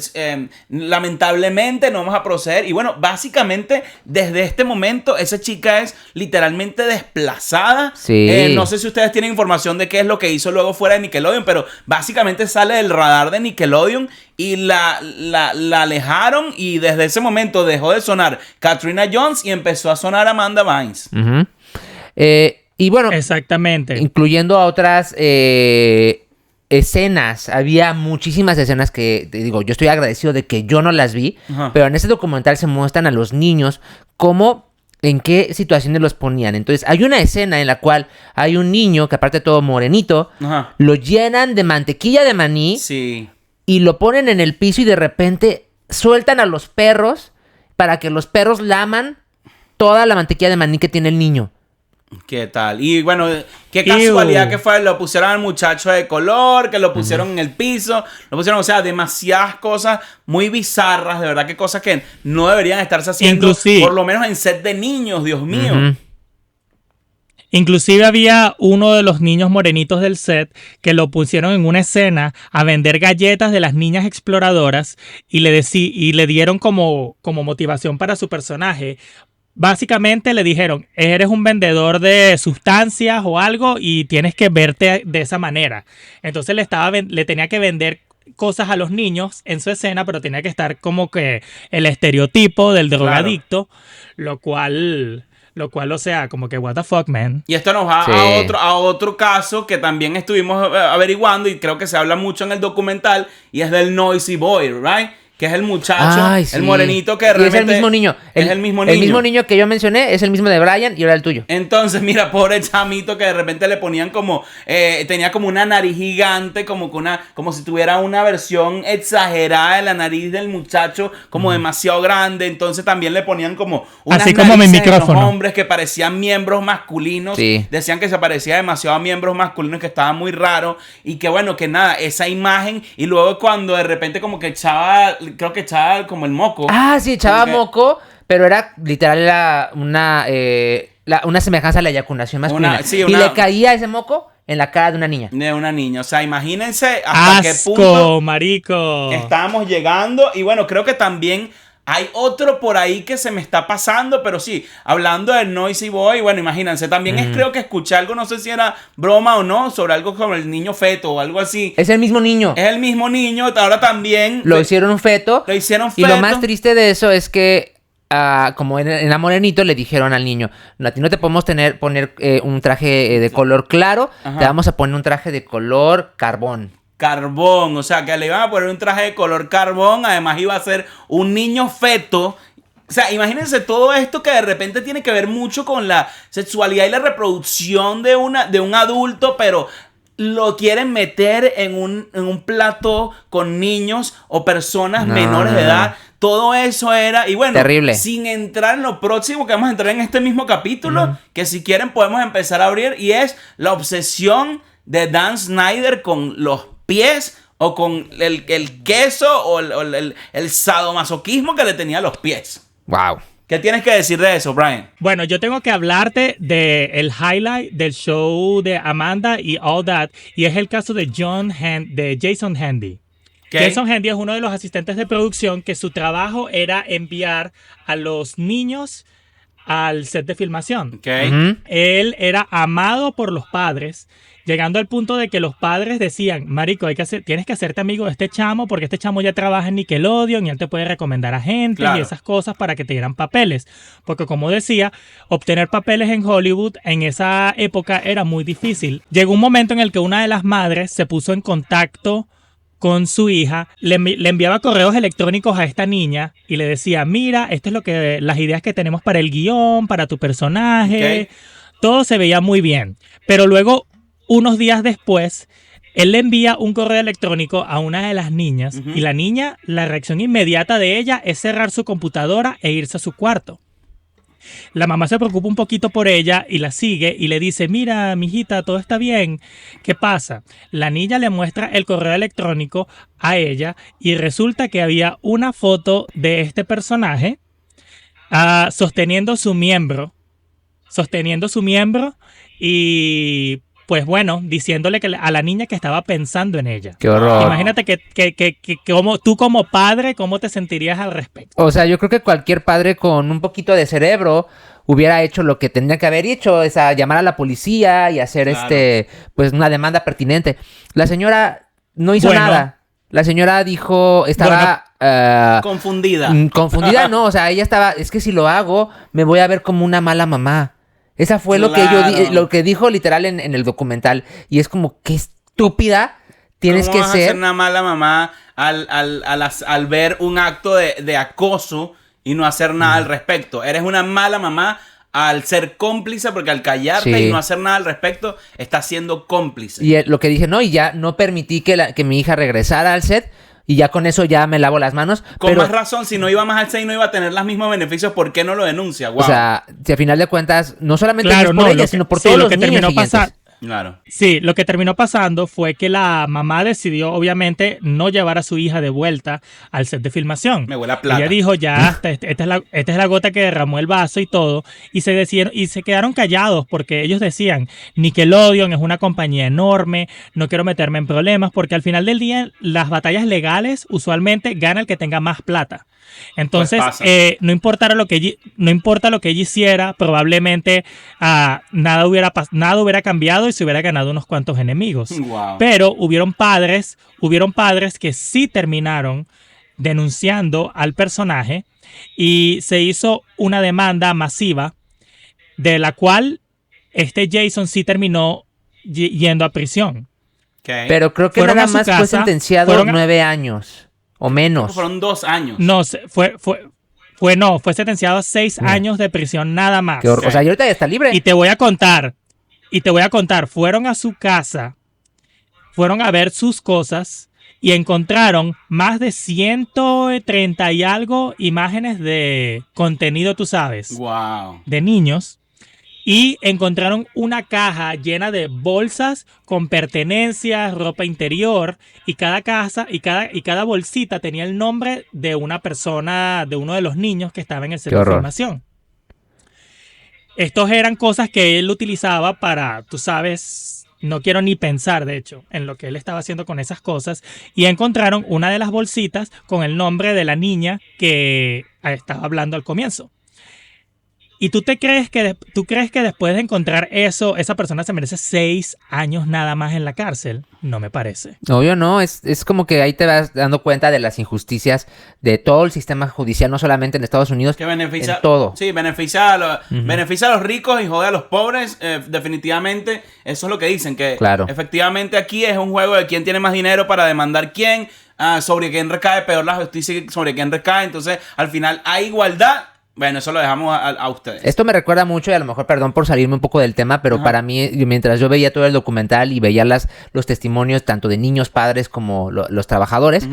S2: lamentablemente no vamos a proceder. Y bueno, básicamente desde este momento esa chica es literalmente desplazada.
S3: Sí.
S2: No sé si ustedes tienen información de qué es lo que hizo luego fuera de Nickelodeon, pero básicamente sale del radar de Nickelodeon y la alejaron, y desde ese momento dejó de sonar Katrina Jones y empezó a sonar Amanda Bynes.
S3: Y bueno,
S1: Exactamente.
S3: incluyendo a otras escenas, había muchísimas escenas que, te digo, yo estoy agradecido de que yo no las vi, pero en ese documental se muestran a los niños en qué situaciones los ponían. Entonces, hay una escena en la cual hay un niño, que aparte de todo morenito, lo llenan de mantequilla de maní y lo ponen en el piso y de repente sueltan a los perros para que los perros laman toda la mantequilla de maní que tiene el niño.
S2: ¿Qué tal? Y bueno, qué casualidad que fue, lo pusieron al muchacho de color, que lo pusieron en el piso, lo pusieron, o sea, demasiadas cosas muy bizarras, de verdad que cosas que no deberían estarse haciendo, por lo menos en set de niños, Dios mío.
S1: Inclusive había uno de los niños morenitos del set que lo pusieron en una escena a vender galletas de las niñas exploradoras y le dieron como motivación para su personaje. Básicamente le dijeron, eres un vendedor de sustancias o algo y tienes que verte de esa manera. Entonces le tenía que vender cosas a los niños en su escena, pero tenía que estar como que el estereotipo del drogadicto, lo cual, o sea, como que what the fuck, man.
S2: Y esto nos va a otro caso que también estuvimos averiguando y creo que se habla mucho en el documental y es del Noisy Boy, right? Que es el muchacho, el morenito que realmente...
S3: es el mismo niño. El mismo niño que yo mencioné es el mismo de Brian y ahora el tuyo.
S2: Entonces, mira, pobre chamito que de repente le ponían como... tenía como una nariz gigante, como si tuviera una versión exagerada de la nariz del muchacho, como demasiado grande. Entonces también le ponían como unas
S1: así como mi micrófono.
S2: En los hombres que parecían miembros masculinos. Sí. Decían que se parecía demasiado a miembros masculinos, que estaba muy raro. Y que bueno, que nada, esa imagen. Y luego cuando de repente como que creo que echaba como el moco.
S3: Sí, echaba moco, pero era literal una semejanza a la eyaculación masculina. Y le caía ese moco en la cara de una niña.
S2: O sea, imagínense hasta qué punto
S1: marico.
S2: estábamos llegando. Y bueno, creo que también hay otro por ahí que se me está pasando, pero sí, hablando del Noisy Boy, bueno, imagínense, también creo que escuché algo, no sé si era broma o no, sobre algo como el niño feto o algo así.
S3: Es el mismo niño.
S2: Ahora también...
S3: Lo hicieron feto. Y lo más triste de eso es que, como en la Morenito, le dijeron al niño, no, a ti no te podemos poner un traje de color claro, te vamos a poner un traje de color carbón,
S2: o sea, que le iban a poner un traje de color carbón, además iba a ser un niño feto. O sea, imagínense todo esto que de repente tiene que ver mucho con la sexualidad y la reproducción de un adulto, pero lo quieren meter en un plató con niños o personas menores de edad. Todo eso era, y bueno,
S3: terrible.
S2: Sin entrar en lo próximo que vamos a entrar en este mismo capítulo, que si quieren podemos empezar a abrir, y es la obsesión de Dan Snyder con los pies o con el queso o el sadomasoquismo que le tenía a los pies.
S3: Wow.
S2: ¿Qué tienes que decir de eso, Brian?
S1: Bueno, yo tengo que hablarte del highlight del show de Amanda y All That, y es el caso de Jason Handy. Okay. Jason Handy es uno de los asistentes de producción que su trabajo era enviar a los niños al set de filmación.
S2: Okay.
S1: Él era amado por los padres, llegando al punto de que los padres decían, marico, tienes que hacerte amigo de este chamo porque este chamo ya trabaja en Nickelodeon y él te puede recomendar a gente y esas cosas para que te dieran papeles. Porque como decía, obtener papeles en Hollywood en esa época era muy difícil. Llegó un momento en el que una de las madres se puso en contacto con su hija, le enviaba correos electrónicos a esta niña y le decía, mira, esto es las ideas que tenemos para el guión, para tu personaje. Okay. Todo se veía muy bien. Pero luego, unos días después, él le envía un correo electrónico a una de las niñas y la niña, la reacción inmediata de ella es cerrar su computadora e irse a su cuarto. La mamá se preocupa un poquito por ella y la sigue y le dice, mira, mijita, todo está bien. ¿Qué pasa? La niña le muestra el correo electrónico a ella y resulta que había una foto de este personaje sosteniendo su miembro y pues bueno, diciéndole a la niña que estaba pensando en ella.
S3: ¡Qué horror!
S1: Imagínate que tú como padre, ¿cómo te sentirías al respecto?
S3: O sea, yo creo que cualquier padre con un poquito de cerebro hubiera hecho lo que tendría que haber hecho, es llamar a la policía y hacer pues una demanda pertinente. La señora no hizo nada. La señora dijo, estaba...
S2: confundida.
S3: Confundida no, o sea, ella estaba, es que si lo hago, me voy a ver como una mala mamá. Esa fue lo que dijo literal en el documental. Y es como, qué estúpida tienes
S2: ¿Cómo
S3: que
S2: vas a ser
S3: ser...
S2: una mala mamá al ver un acto de acoso y no hacer nada al respecto? Eres una mala mamá al ser cómplice, porque al callarte
S3: Sí.
S2: y no hacer nada al respecto, estás siendo cómplice.
S3: Y lo que dije, no, y ya no permití que mi hija regresara al set, y ya con eso ya me lavo las manos.
S2: Con
S3: pero,
S2: más razón, si no iba más al set y no iba a tener los mismos beneficios, ¿por qué no lo denuncia? Wow.
S3: O sea, si a final de cuentas, no solamente
S1: Claro,
S3: es por
S1: no,
S3: ella,
S1: lo
S3: sino
S1: que-
S3: por
S1: sí,
S3: todos
S1: lo
S3: los
S1: que
S3: niños
S1: terminó
S3: siguientes.
S1: pasando.
S2: Claro.
S1: Sí, lo que terminó pasando fue que la mamá decidió, obviamente, no llevar a su hija de vuelta al set de filmación.
S2: Me huele a plata.
S1: Ella dijo, ya, esta es la gota que derramó el vaso y todo, y se decidieron, y se quedaron callados porque ellos decían, Nickelodeon es una compañía enorme, no quiero meterme en problemas, porque al final del día, las batallas legales usualmente gana el que tenga más plata. Entonces,
S2: Pues pasa.
S1: no importa lo que ella hiciera, probablemente nada hubiera cambiado y se hubiera ganado unos cuantos enemigos.
S2: Wow.
S1: Pero hubieron padres que sí terminaron denunciando al personaje y se hizo una demanda masiva de la cual Jason sí terminó yendo a prisión.
S2: Okay.
S3: Pero creo que
S1: Fueron
S3: nada
S1: a su
S3: más fue
S1: casa,
S3: sentenciado
S1: fueron a-
S3: 9 años o menos.
S2: Fueron 2 años.
S1: No, fue sentenciado a 6 años de prisión nada más.
S3: Qué horror. O sea, y ahorita ya está libre.
S1: Y te voy a contar, fueron a su casa, fueron a ver sus cosas y encontraron más de 130 y algo imágenes de contenido, tú sabes,
S2: Wow.
S1: de niños. Y encontraron una caja llena de bolsas con pertenencias, ropa interior, y cada cada bolsita tenía el nombre de una persona, de uno de los niños que estaba en el set
S3: Qué
S1: de
S3: horror.
S1: filmación. Estos eran cosas que él utilizaba para, tú sabes, no quiero ni pensar, de hecho, en lo que él estaba haciendo con esas cosas. Y encontraron una de las bolsitas con el nombre de la niña que estaba hablando al comienzo. ¿Y tú crees que después de encontrar eso, esa persona se merece 6 años nada más en la cárcel? No me parece.
S3: Obvio no, es como que ahí te vas dando cuenta de las injusticias de todo el sistema judicial, no solamente en Estados Unidos,
S2: Que beneficia,
S3: en todo.
S2: Sí, beneficia a los ricos y jode a los pobres. Definitivamente, eso es lo que dicen. Que
S3: Claro.
S2: efectivamente aquí es un juego de quién tiene más dinero para demandar quién, sobre quién recae peor la justicia, sobre quién recae. Entonces, al final, hay igualdad. Bueno, eso lo dejamos a ustedes.
S3: Esto me recuerda mucho, y a lo mejor, perdón por salirme un poco del tema, pero
S2: Ajá.
S3: para mí, mientras yo veía todo el documental y veía los testimonios tanto de niños, padres, como los trabajadores,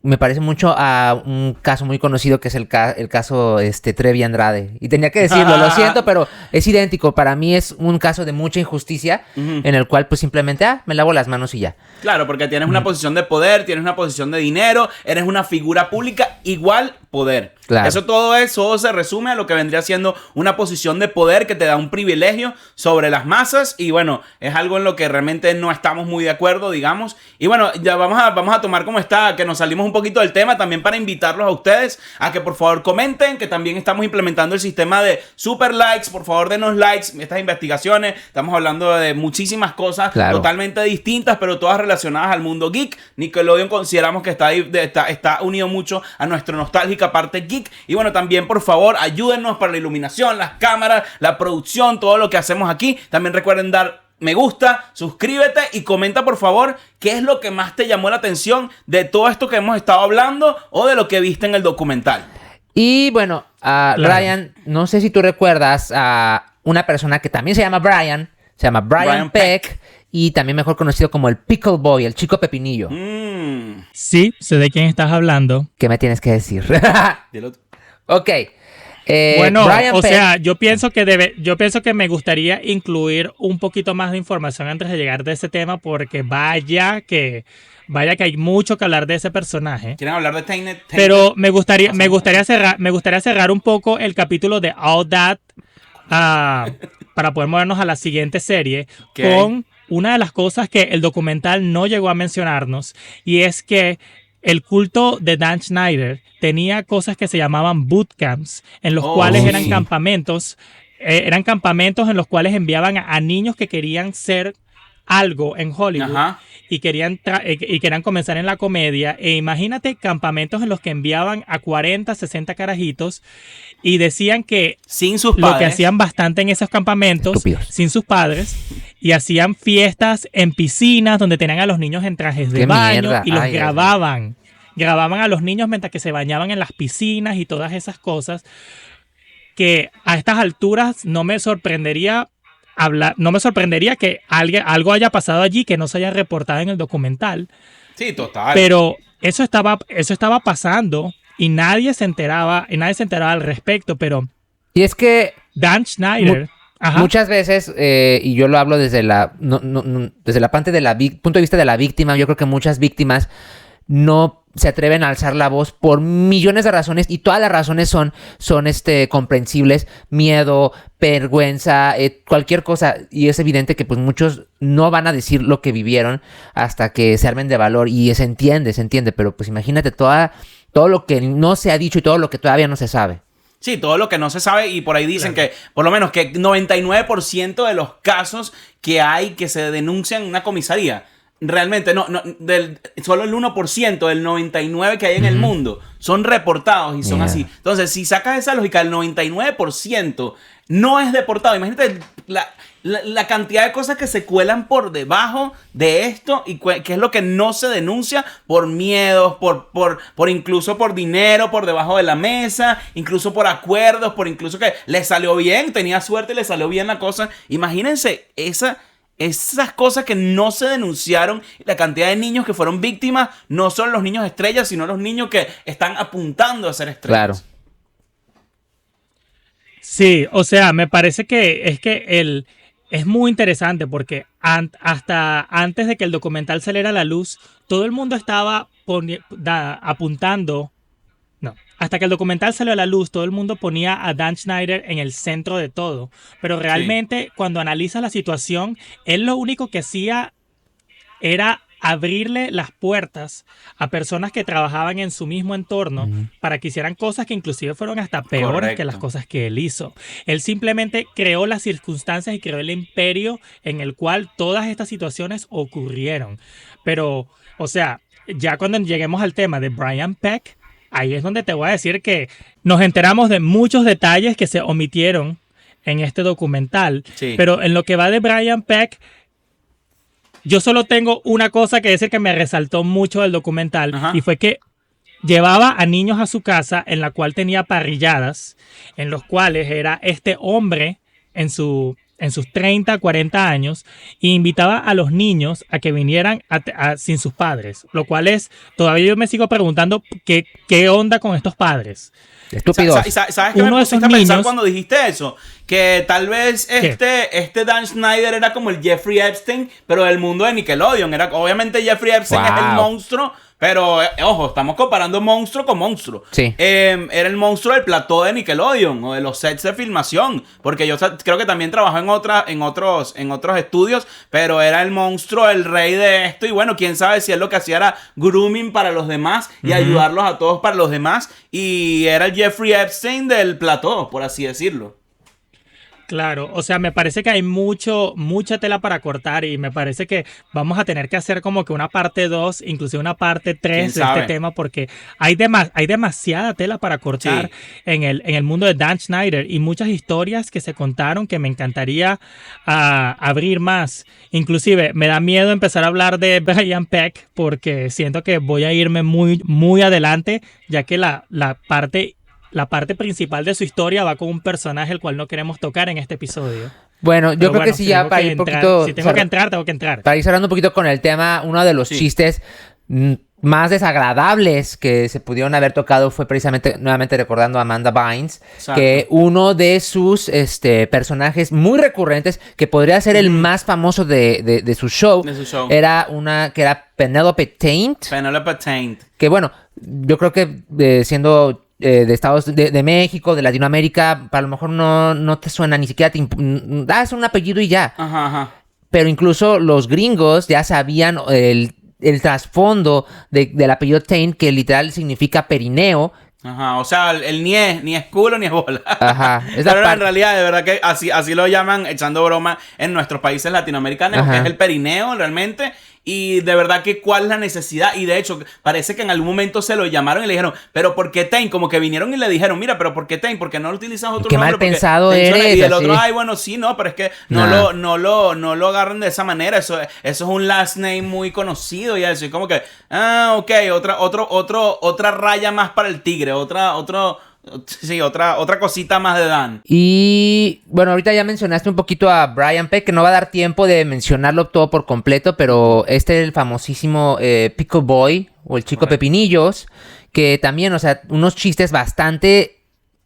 S3: me parece mucho a un caso muy conocido que es el caso Trevi Andrade. Y tenía que decirlo, lo siento, pero es idéntico. Para mí es un caso de mucha injusticia en el cual pues simplemente, me lavo las manos y ya.
S2: Claro, porque tienes una posición de poder, tienes una posición de dinero, eres una figura pública, igual poder.
S3: Claro.
S2: Todo se resume a lo que vendría siendo una posición de poder que te da un privilegio sobre las masas, y bueno, es algo en lo que realmente no estamos muy de acuerdo, digamos. Y bueno, ya vamos a tomar como está, que nos salimos un poquito del tema, también para invitarlos a ustedes a que por favor comenten, que también estamos implementando el sistema de super likes. Por favor, denos likes. Estas investigaciones, estamos hablando de muchísimas cosas,
S3: Claro.
S2: totalmente distintas, pero todas relacionadas al mundo geek. Nickelodeon consideramos que está unido mucho a nuestra nostálgica parte geek. Y bueno, también por favor ayúdennos para la iluminación, las cámaras, la producción, todo lo que hacemos aquí. También recuerden dar me gusta, suscríbete y comenta por favor qué es lo que más te llamó la atención de todo esto que hemos estado hablando o de lo que viste en el documental.
S3: Y bueno,
S1: Claro.
S3: Brian, no sé si tú recuerdas a una persona que también se llama Brian
S2: Brian
S3: Peck, y también mejor conocido como el Pickle Boy, el chico pepinillo.
S1: Sí, sé de quién estás hablando.
S3: ¿Qué me tienes que decir?
S2: Dilo tú.
S3: Ok.
S1: Bueno,
S3: Brian
S1: o
S3: Peck-
S1: sea, yo pienso que me gustaría incluir un poquito más de información antes de llegar de ese tema, porque vaya que hay mucho que hablar de ese personaje.
S2: ¿Quieren hablar de Tainted?
S1: Pero me gustaría cerrar un poco el capítulo de All That para poder movernos a la siguiente serie
S2: Ok.
S1: con una de las cosas que el documental no llegó a mencionarnos, y es que el culto de Dan Schneider tenía cosas que se llamaban bootcamps, en los cuales eran
S3: sí.
S1: campamentos en los cuales enviaban a niños que querían ser algo en Hollywood.
S2: Ajá.
S1: Y querían comenzar en la comedia. E imagínate campamentos en los que enviaban a 40, 60 carajitos y decían que
S2: sin sus padres,
S1: lo que hacían bastante en esos campamentos,
S3: estúpidos,
S1: sin sus padres, y hacían fiestas en piscinas donde tenían a los niños en trajes de baño
S3: mierda.
S1: Y los grababan. Grababan a los niños mientras que se bañaban en las piscinas y todas esas cosas que a estas alturas no me sorprendería que algo haya pasado allí que no se haya reportado en el documental.
S2: Sí, total.
S1: Pero eso estaba pasando y nadie se enteraba al respecto. Pero
S3: y es que
S1: Dan Schneider
S3: muchas veces, y yo lo hablo desde desde la parte punto de vista de la víctima, yo creo que muchas víctimas no se atreven a alzar la voz por millones de razones, y todas las razones son comprensibles: miedo, vergüenza, cualquier cosa. Y es evidente que pues muchos no van a decir lo que vivieron hasta que se armen de valor, y se entiende, pero pues imagínate todo lo que no se ha dicho y todo lo que todavía no se sabe.
S2: Sí, todo lo que no se sabe, y por ahí dicen que por lo menos que 99% de los casos que hay que se denuncian en una comisaría, realmente solo el 1% del 99% que hay en el mundo son reportados y son así. Entonces, si sacas esa lógica, el 99% no es deportado. Imagínate la cantidad de cosas que se cuelan por debajo de esto, y que es lo que no se denuncia por miedos, por incluso por dinero por debajo de la mesa, incluso por acuerdos, por incluso que le salió bien, tenía suerte y le salió bien la cosa. Imagínense esas cosas que no se denunciaron, la cantidad de niños que fueron víctimas, no son los niños estrellas, sino los niños que están apuntando a ser estrellas.
S3: Claro.
S1: Sí, o sea, me parece que es muy interesante porque hasta antes de que el documental saliera a la luz, todo el mundo estaba apuntando. No, hasta que el documental salió a la luz, todo el mundo ponía a Dan Schneider en el centro de todo. Pero realmente, cuando analizas la situación, él lo único que hacía era abrirle las puertas a personas que trabajaban en su mismo entorno para que hicieran cosas que inclusive fueron hasta peores que las cosas que él hizo. Él simplemente creó las circunstancias y creó el imperio en el cual todas estas situaciones ocurrieron. Pero, o sea, ya cuando lleguemos al tema de Brian Peck, ahí es donde te voy a decir que nos enteramos de muchos detalles que se omitieron en este documental.
S2: Sí.
S1: Pero en lo que va de Brian Peck, yo solo tengo una cosa que decir que me resaltó mucho del documental. Y fue que llevaba a niños a su casa en la cual tenía parrilladas, en los cuales era este hombre en sus 30, 40 años, e invitaba a los niños a que vinieran sin sus padres, lo cual todavía yo me sigo preguntando qué onda con estos padres.
S3: Estúpidos.
S2: ¿Sabes qué me pusiste a pensar cuando dijiste eso? Que tal vez este Dan Schneider era como el Jeffrey Epstein, pero del mundo de Nickelodeon. Obviamente Jeffrey Epstein es el monstruo, pero ojo, estamos comparando monstruo con monstruo.
S3: Sí.
S2: Era el monstruo del plató de Nickelodeon o de los sets de filmación, porque yo creo que también trabajó en otros estudios, pero era el monstruo, el rey de esto. Y bueno, quién sabe si él lo que hacía era grooming para los demás y ayudarlos a todos para los demás. Y era el Jeffrey Epstein del plató, por así decirlo.
S1: Claro, o sea, me parece que hay mucha tela para cortar, y me parece que vamos a tener que hacer como que una parte 2, inclusive una parte 3 de este tema, porque hay demasiada tela para cortar en el mundo de Dan Schneider, y muchas historias que se contaron que me encantaría abrir más. Inclusive me da miedo empezar a hablar de Brian Peck porque siento que voy a irme muy, muy adelante, ya que la parte principal de su historia va con un personaje el cual no queremos tocar en este episodio.
S3: Bueno, yo creo que sí, ya para ir un poquito...
S1: Si tengo que entrar, tengo que entrar.
S3: Para ir cerrando un poquito con el tema, uno de los chistes más desagradables que se pudieron haber tocado fue precisamente, nuevamente recordando a Amanda Bynes, que uno de sus personajes muy recurrentes, que podría ser el más famoso de su show, era una que era Penelope Taint.
S2: Penelope Taint.
S3: Que bueno, yo creo que siendo... de Estados de México, de Latinoamérica, a lo mejor no te suena, ni siquiera das un apellido y ya. Pero incluso los gringos ya sabían el trasfondo del apellido Taint, que literal significa perineo,
S2: Ajá, o sea, el ni es culo ni es bola.
S3: Ajá,
S2: Pero en realidad, de verdad que así lo llaman, echando broma, en nuestros países latinoamericanos, que es el perineo realmente. Y de verdad que cuál es la necesidad. Y de hecho, parece que en algún momento se lo llamaron y le dijeron, ¿pero por qué Tain? Como que vinieron y le dijeron, mira, ¿pero por qué Tain? ¿Por qué no utilizas otro
S3: qué
S2: nombre?
S3: Mal pensado eres.
S2: Y el otro, ay, bueno, sí, no, pero es que no lo agarran de esa manera. Eso es un last name muy conocido y eso. Y como que, ok, otra raya más para el tigre, otra cosita más de Dan.
S3: Y bueno, ahorita ya mencionaste un poquito a Brian Peck, que no va a dar tiempo de mencionarlo todo por completo, pero es el famosísimo Pickle Boy o el chico Pepinillos, que también, o sea, unos chistes bastante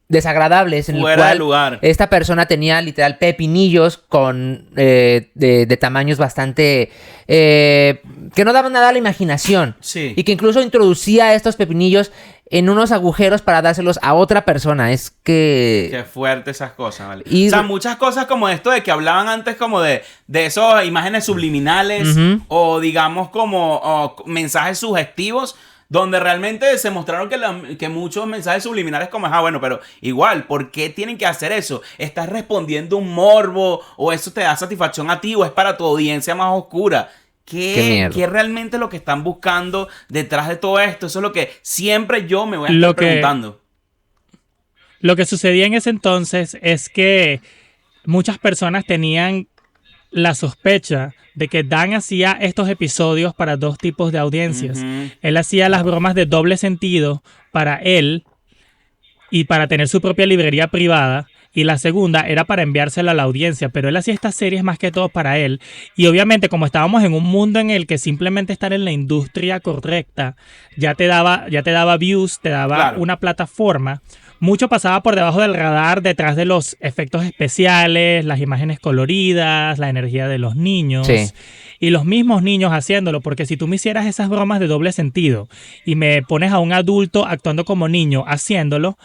S3: desagradables en
S2: fuera
S3: el cual
S2: de lugar.
S3: Esta persona tenía literal pepinillos con de tamaños bastante que no daban nada a la imaginación,
S2: sí.
S3: Y que incluso introducía estos pepinillos en unos agujeros para dárselos a otra persona. Es que...
S2: Qué fuerte esas cosas, ¿vale? O sea, muchas cosas como esto de que hablaban antes como de esas imágenes subliminales o digamos como mensajes sugestivos, donde realmente se mostraron que muchos mensajes subliminales como, bueno, pero igual, ¿por qué tienen que hacer eso? ¿Estás respondiendo un morbo o eso te da satisfacción a ti o es para tu audiencia más oscura? ¿Qué realmente es lo que están buscando detrás de todo esto? Eso es lo que siempre yo me voy a estar preguntando.
S1: Lo que sucedía en ese entonces es que muchas personas tenían la sospecha de que Dan hacía estos episodios para dos tipos de audiencias. Él hacía las bromas de doble sentido para él y para tener su propia librería privada. Y la segunda era para enviársela a la audiencia, pero él hacía estas series más que todo para él. Y obviamente, como estábamos en un mundo en el que simplemente estar en la industria correcta ya te daba views, te daba una plataforma, mucho pasaba por debajo del radar detrás de los efectos especiales, las imágenes coloridas, la energía de los niños. Sí. Y los mismos niños haciéndolo, porque si tú me hicieras esas bromas de doble sentido y me pones a un adulto actuando como niño haciéndolo,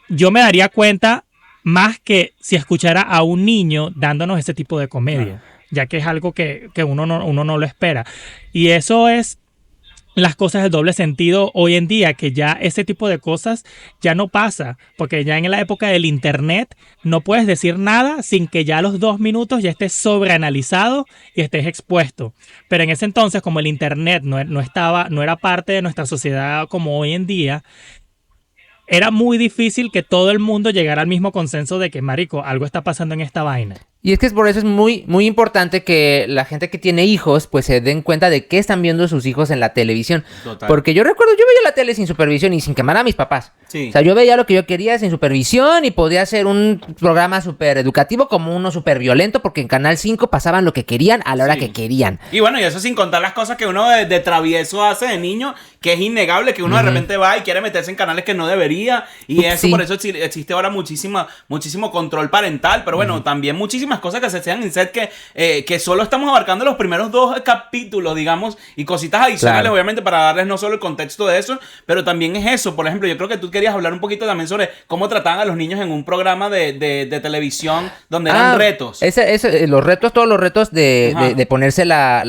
S1: yo me daría cuenta más que si escuchara a un niño dándonos ese tipo de comedia, ya que es algo que uno no lo espera. Y eso es las cosas del doble sentido hoy en día, que ya ese tipo de cosas ya no pasa, porque ya en la época del internet no puedes decir nada sin que ya a los 2 minutos ya estés sobreanalizado y estés expuesto. Pero en ese entonces, como el internet no era parte de nuestra sociedad como hoy en día, era muy difícil que todo el mundo llegara al mismo consenso de que, marico, algo está pasando en esta vaina.
S3: Y es que por eso es muy, muy importante que la gente que tiene hijos pues se den cuenta de qué están viendo sus hijos en la televisión. Total. Porque yo recuerdo, yo veía la tele sin supervisión y sin quemar a mis papás. Sí. O sea, yo veía lo que yo quería sin supervisión y podía hacer un programa súper educativo como uno súper violento, porque en Canal 5 pasaban lo que querían a la hora que querían.
S2: Y bueno, y eso sin contar las cosas que uno de travieso hace de niño, que es innegable, que uno de repente va y quiere meterse en canales que no debería. Y eso, por eso existe ahora muchísimo control parental, pero bueno, también muchísimas cosas que se hacen en set que solo estamos abarcando los primeros 2 capítulos, digamos, y cositas adicionales, obviamente, para darles no solo el contexto de eso, pero también es eso. Por ejemplo, yo creo que tú querías hablar un poquito también sobre cómo trataban a los niños en un programa de televisión donde eran retos.
S3: Todos los retos de ponerse la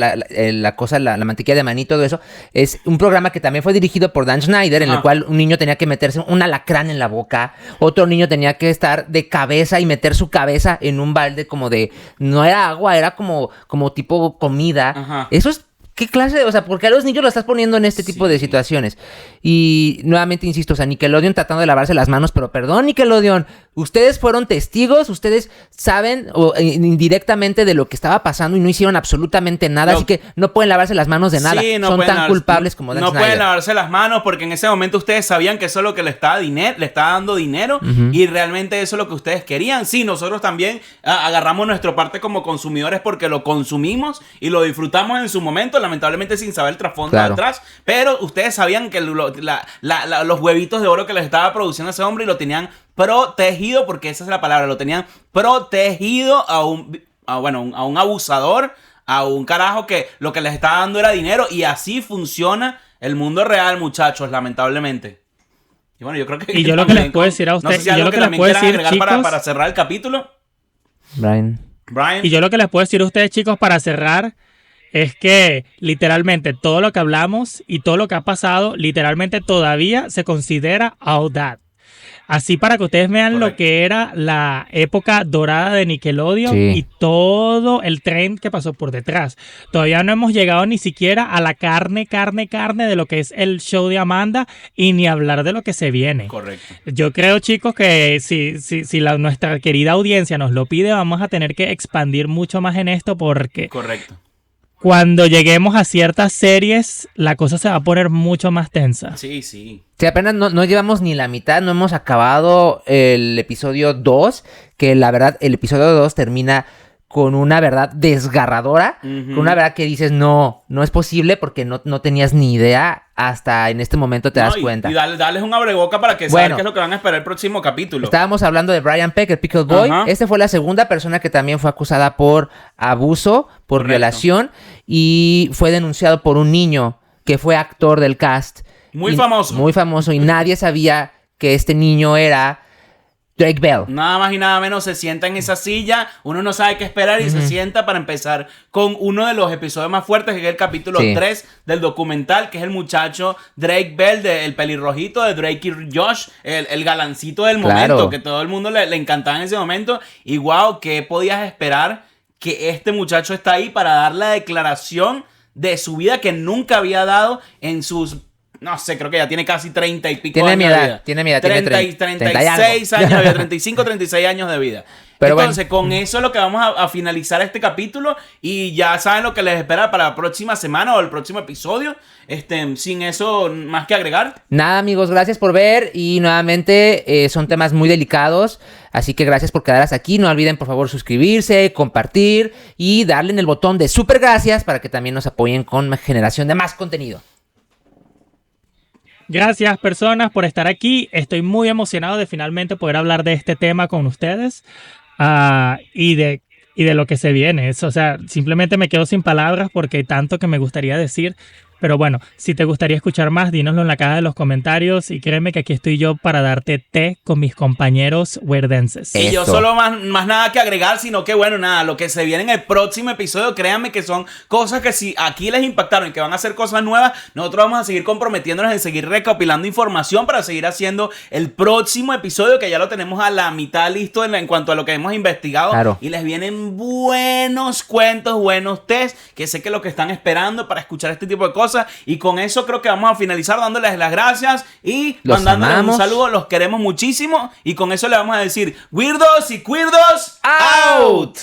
S3: mantequilla de maní y todo eso, es un programa que también fue dirigido por Dan Schneider, en el cual un niño tenía que meterse un alacrán en la boca, otro niño tenía que estar de cabeza y meter su cabeza en un balde como de, no era agua, era como tipo comida. Eso es, ¿qué clase de, o sea, por qué a los niños lo estás poniendo en este tipo de situaciones? Y nuevamente insisto, o sea, Nickelodeon tratando de lavarse las manos, pero perdón, Nickelodeon, ustedes fueron testigos, ustedes saben indirectamente de lo que estaba pasando y no hicieron absolutamente nada, así que no pueden lavarse las manos de nada. Son tan culpables como Dan Schneider.
S2: No pueden lavarse las manos porque en ese momento ustedes sabían que eso es lo que le estaba dando dinero y realmente eso es lo que ustedes querían. Sí, nosotros también agarramos nuestra parte como consumidores porque lo consumimos y lo disfrutamos en su momento, lamentablemente sin saber el trasfondo detrás, pero ustedes sabían que los huevitos de oro que les estaba produciendo ese hombre y lo tenían protegido, porque esa es la palabra, lo tenían protegido a un abusador, a un carajo que lo que les estaba dando era dinero, y así funciona el mundo real, muchachos, lamentablemente. Y bueno, yo creo que...
S1: Y yo lo que les puedo decir a ustedes...
S2: No sé si algo que también quieran agregar, chicos, para cerrar el capítulo.
S3: Brian.
S1: Y yo lo que les puedo decir a ustedes, chicos, para cerrar... es que literalmente todo lo que hablamos y todo lo que ha pasado, literalmente todavía se considera all that. Así para que ustedes vean lo que era la época dorada de Nickelodeon y todo el tren que pasó por detrás. Todavía no hemos llegado ni siquiera a la carne de lo que es el show de Amanda y ni hablar de lo que se viene.
S2: Correcto.
S1: Yo creo, chicos, que si nuestra querida audiencia nos lo pide, vamos a tener que expandir mucho más en esto porque...
S2: Correcto.
S1: Cuando lleguemos a ciertas series, la cosa se va a poner mucho más tensa.
S2: Sí, sí.
S3: Sí, apenas no llevamos ni la mitad, no hemos acabado el episodio 2, que la verdad, el episodio 2 termina con una verdad desgarradora, con una verdad que dices, no es posible porque no tenías ni idea, hasta en este momento te das cuenta.
S2: Y darles un abreboca para que sepan qué es lo que van a esperar el próximo capítulo.
S3: Estábamos hablando de Brian Peck, el Pickle Boy. Este fue la segunda persona que también fue acusada por abuso, por violación, y fue denunciado por un niño que fue actor del cast.
S2: Muy famoso.
S3: Muy famoso, y nadie sabía que este niño era Drake Bell.
S2: Nada más y nada menos se sienta en esa silla, uno no sabe qué esperar y se sienta para empezar con uno de los episodios más fuertes, que es el capítulo 3 del documental, que es el muchacho Drake Bell, el pelirrojito de Drake y Josh, el galancito del momento, que todo el mundo le encantaba en ese momento. Y wow, ¿qué podías esperar? Que este muchacho está ahí para dar la declaración de su vida que nunca había dado en sus... No sé, creo que ya tiene casi 30 y pico años de vida.
S3: Tiene mi edad, tiene
S2: 36 años de vida, 35, 36 años de vida. Pero entonces, con eso es lo que vamos a finalizar este capítulo. Y ya saben lo que les espera para la próxima semana o el próximo episodio. Sin eso, más que agregar.
S3: Nada, amigos, gracias por ver. Y nuevamente, son temas muy delicados. Así que gracias por quedar hasta aquí. No olviden, por favor, suscribirse, compartir y darle en el botón de super gracias para que también nos apoyen con generación de más contenido.
S1: Gracias, personas, por estar aquí. Estoy muy emocionado de finalmente poder hablar de este tema con ustedes y de lo que se viene. O sea, simplemente me quedo sin palabras porque hay tanto que me gustaría decir. Pero bueno, si te gustaría escuchar más, dínoslo en la caja de los comentarios y créeme que aquí estoy yo para darte té con mis compañeros huerdenses.
S2: Y yo solo más nada que agregar, sino que bueno, nada, lo que se viene en el próximo episodio, créanme que son cosas que si aquí les impactaron y que van a hacer cosas nuevas, nosotros vamos a seguir comprometiéndonos en seguir recopilando información para seguir haciendo el próximo episodio, que ya lo tenemos a la mitad listo en cuanto a lo que hemos investigado.
S3: Claro.
S2: Y les vienen buenos cuentos, buenos test, que sé que lo que están esperando para escuchar este tipo de cosas. Y con eso creo que vamos a finalizar dándoles las gracias y mandándoles un saludo. Los queremos muchísimo y con eso le vamos a decir Weirdos y Queerdos out.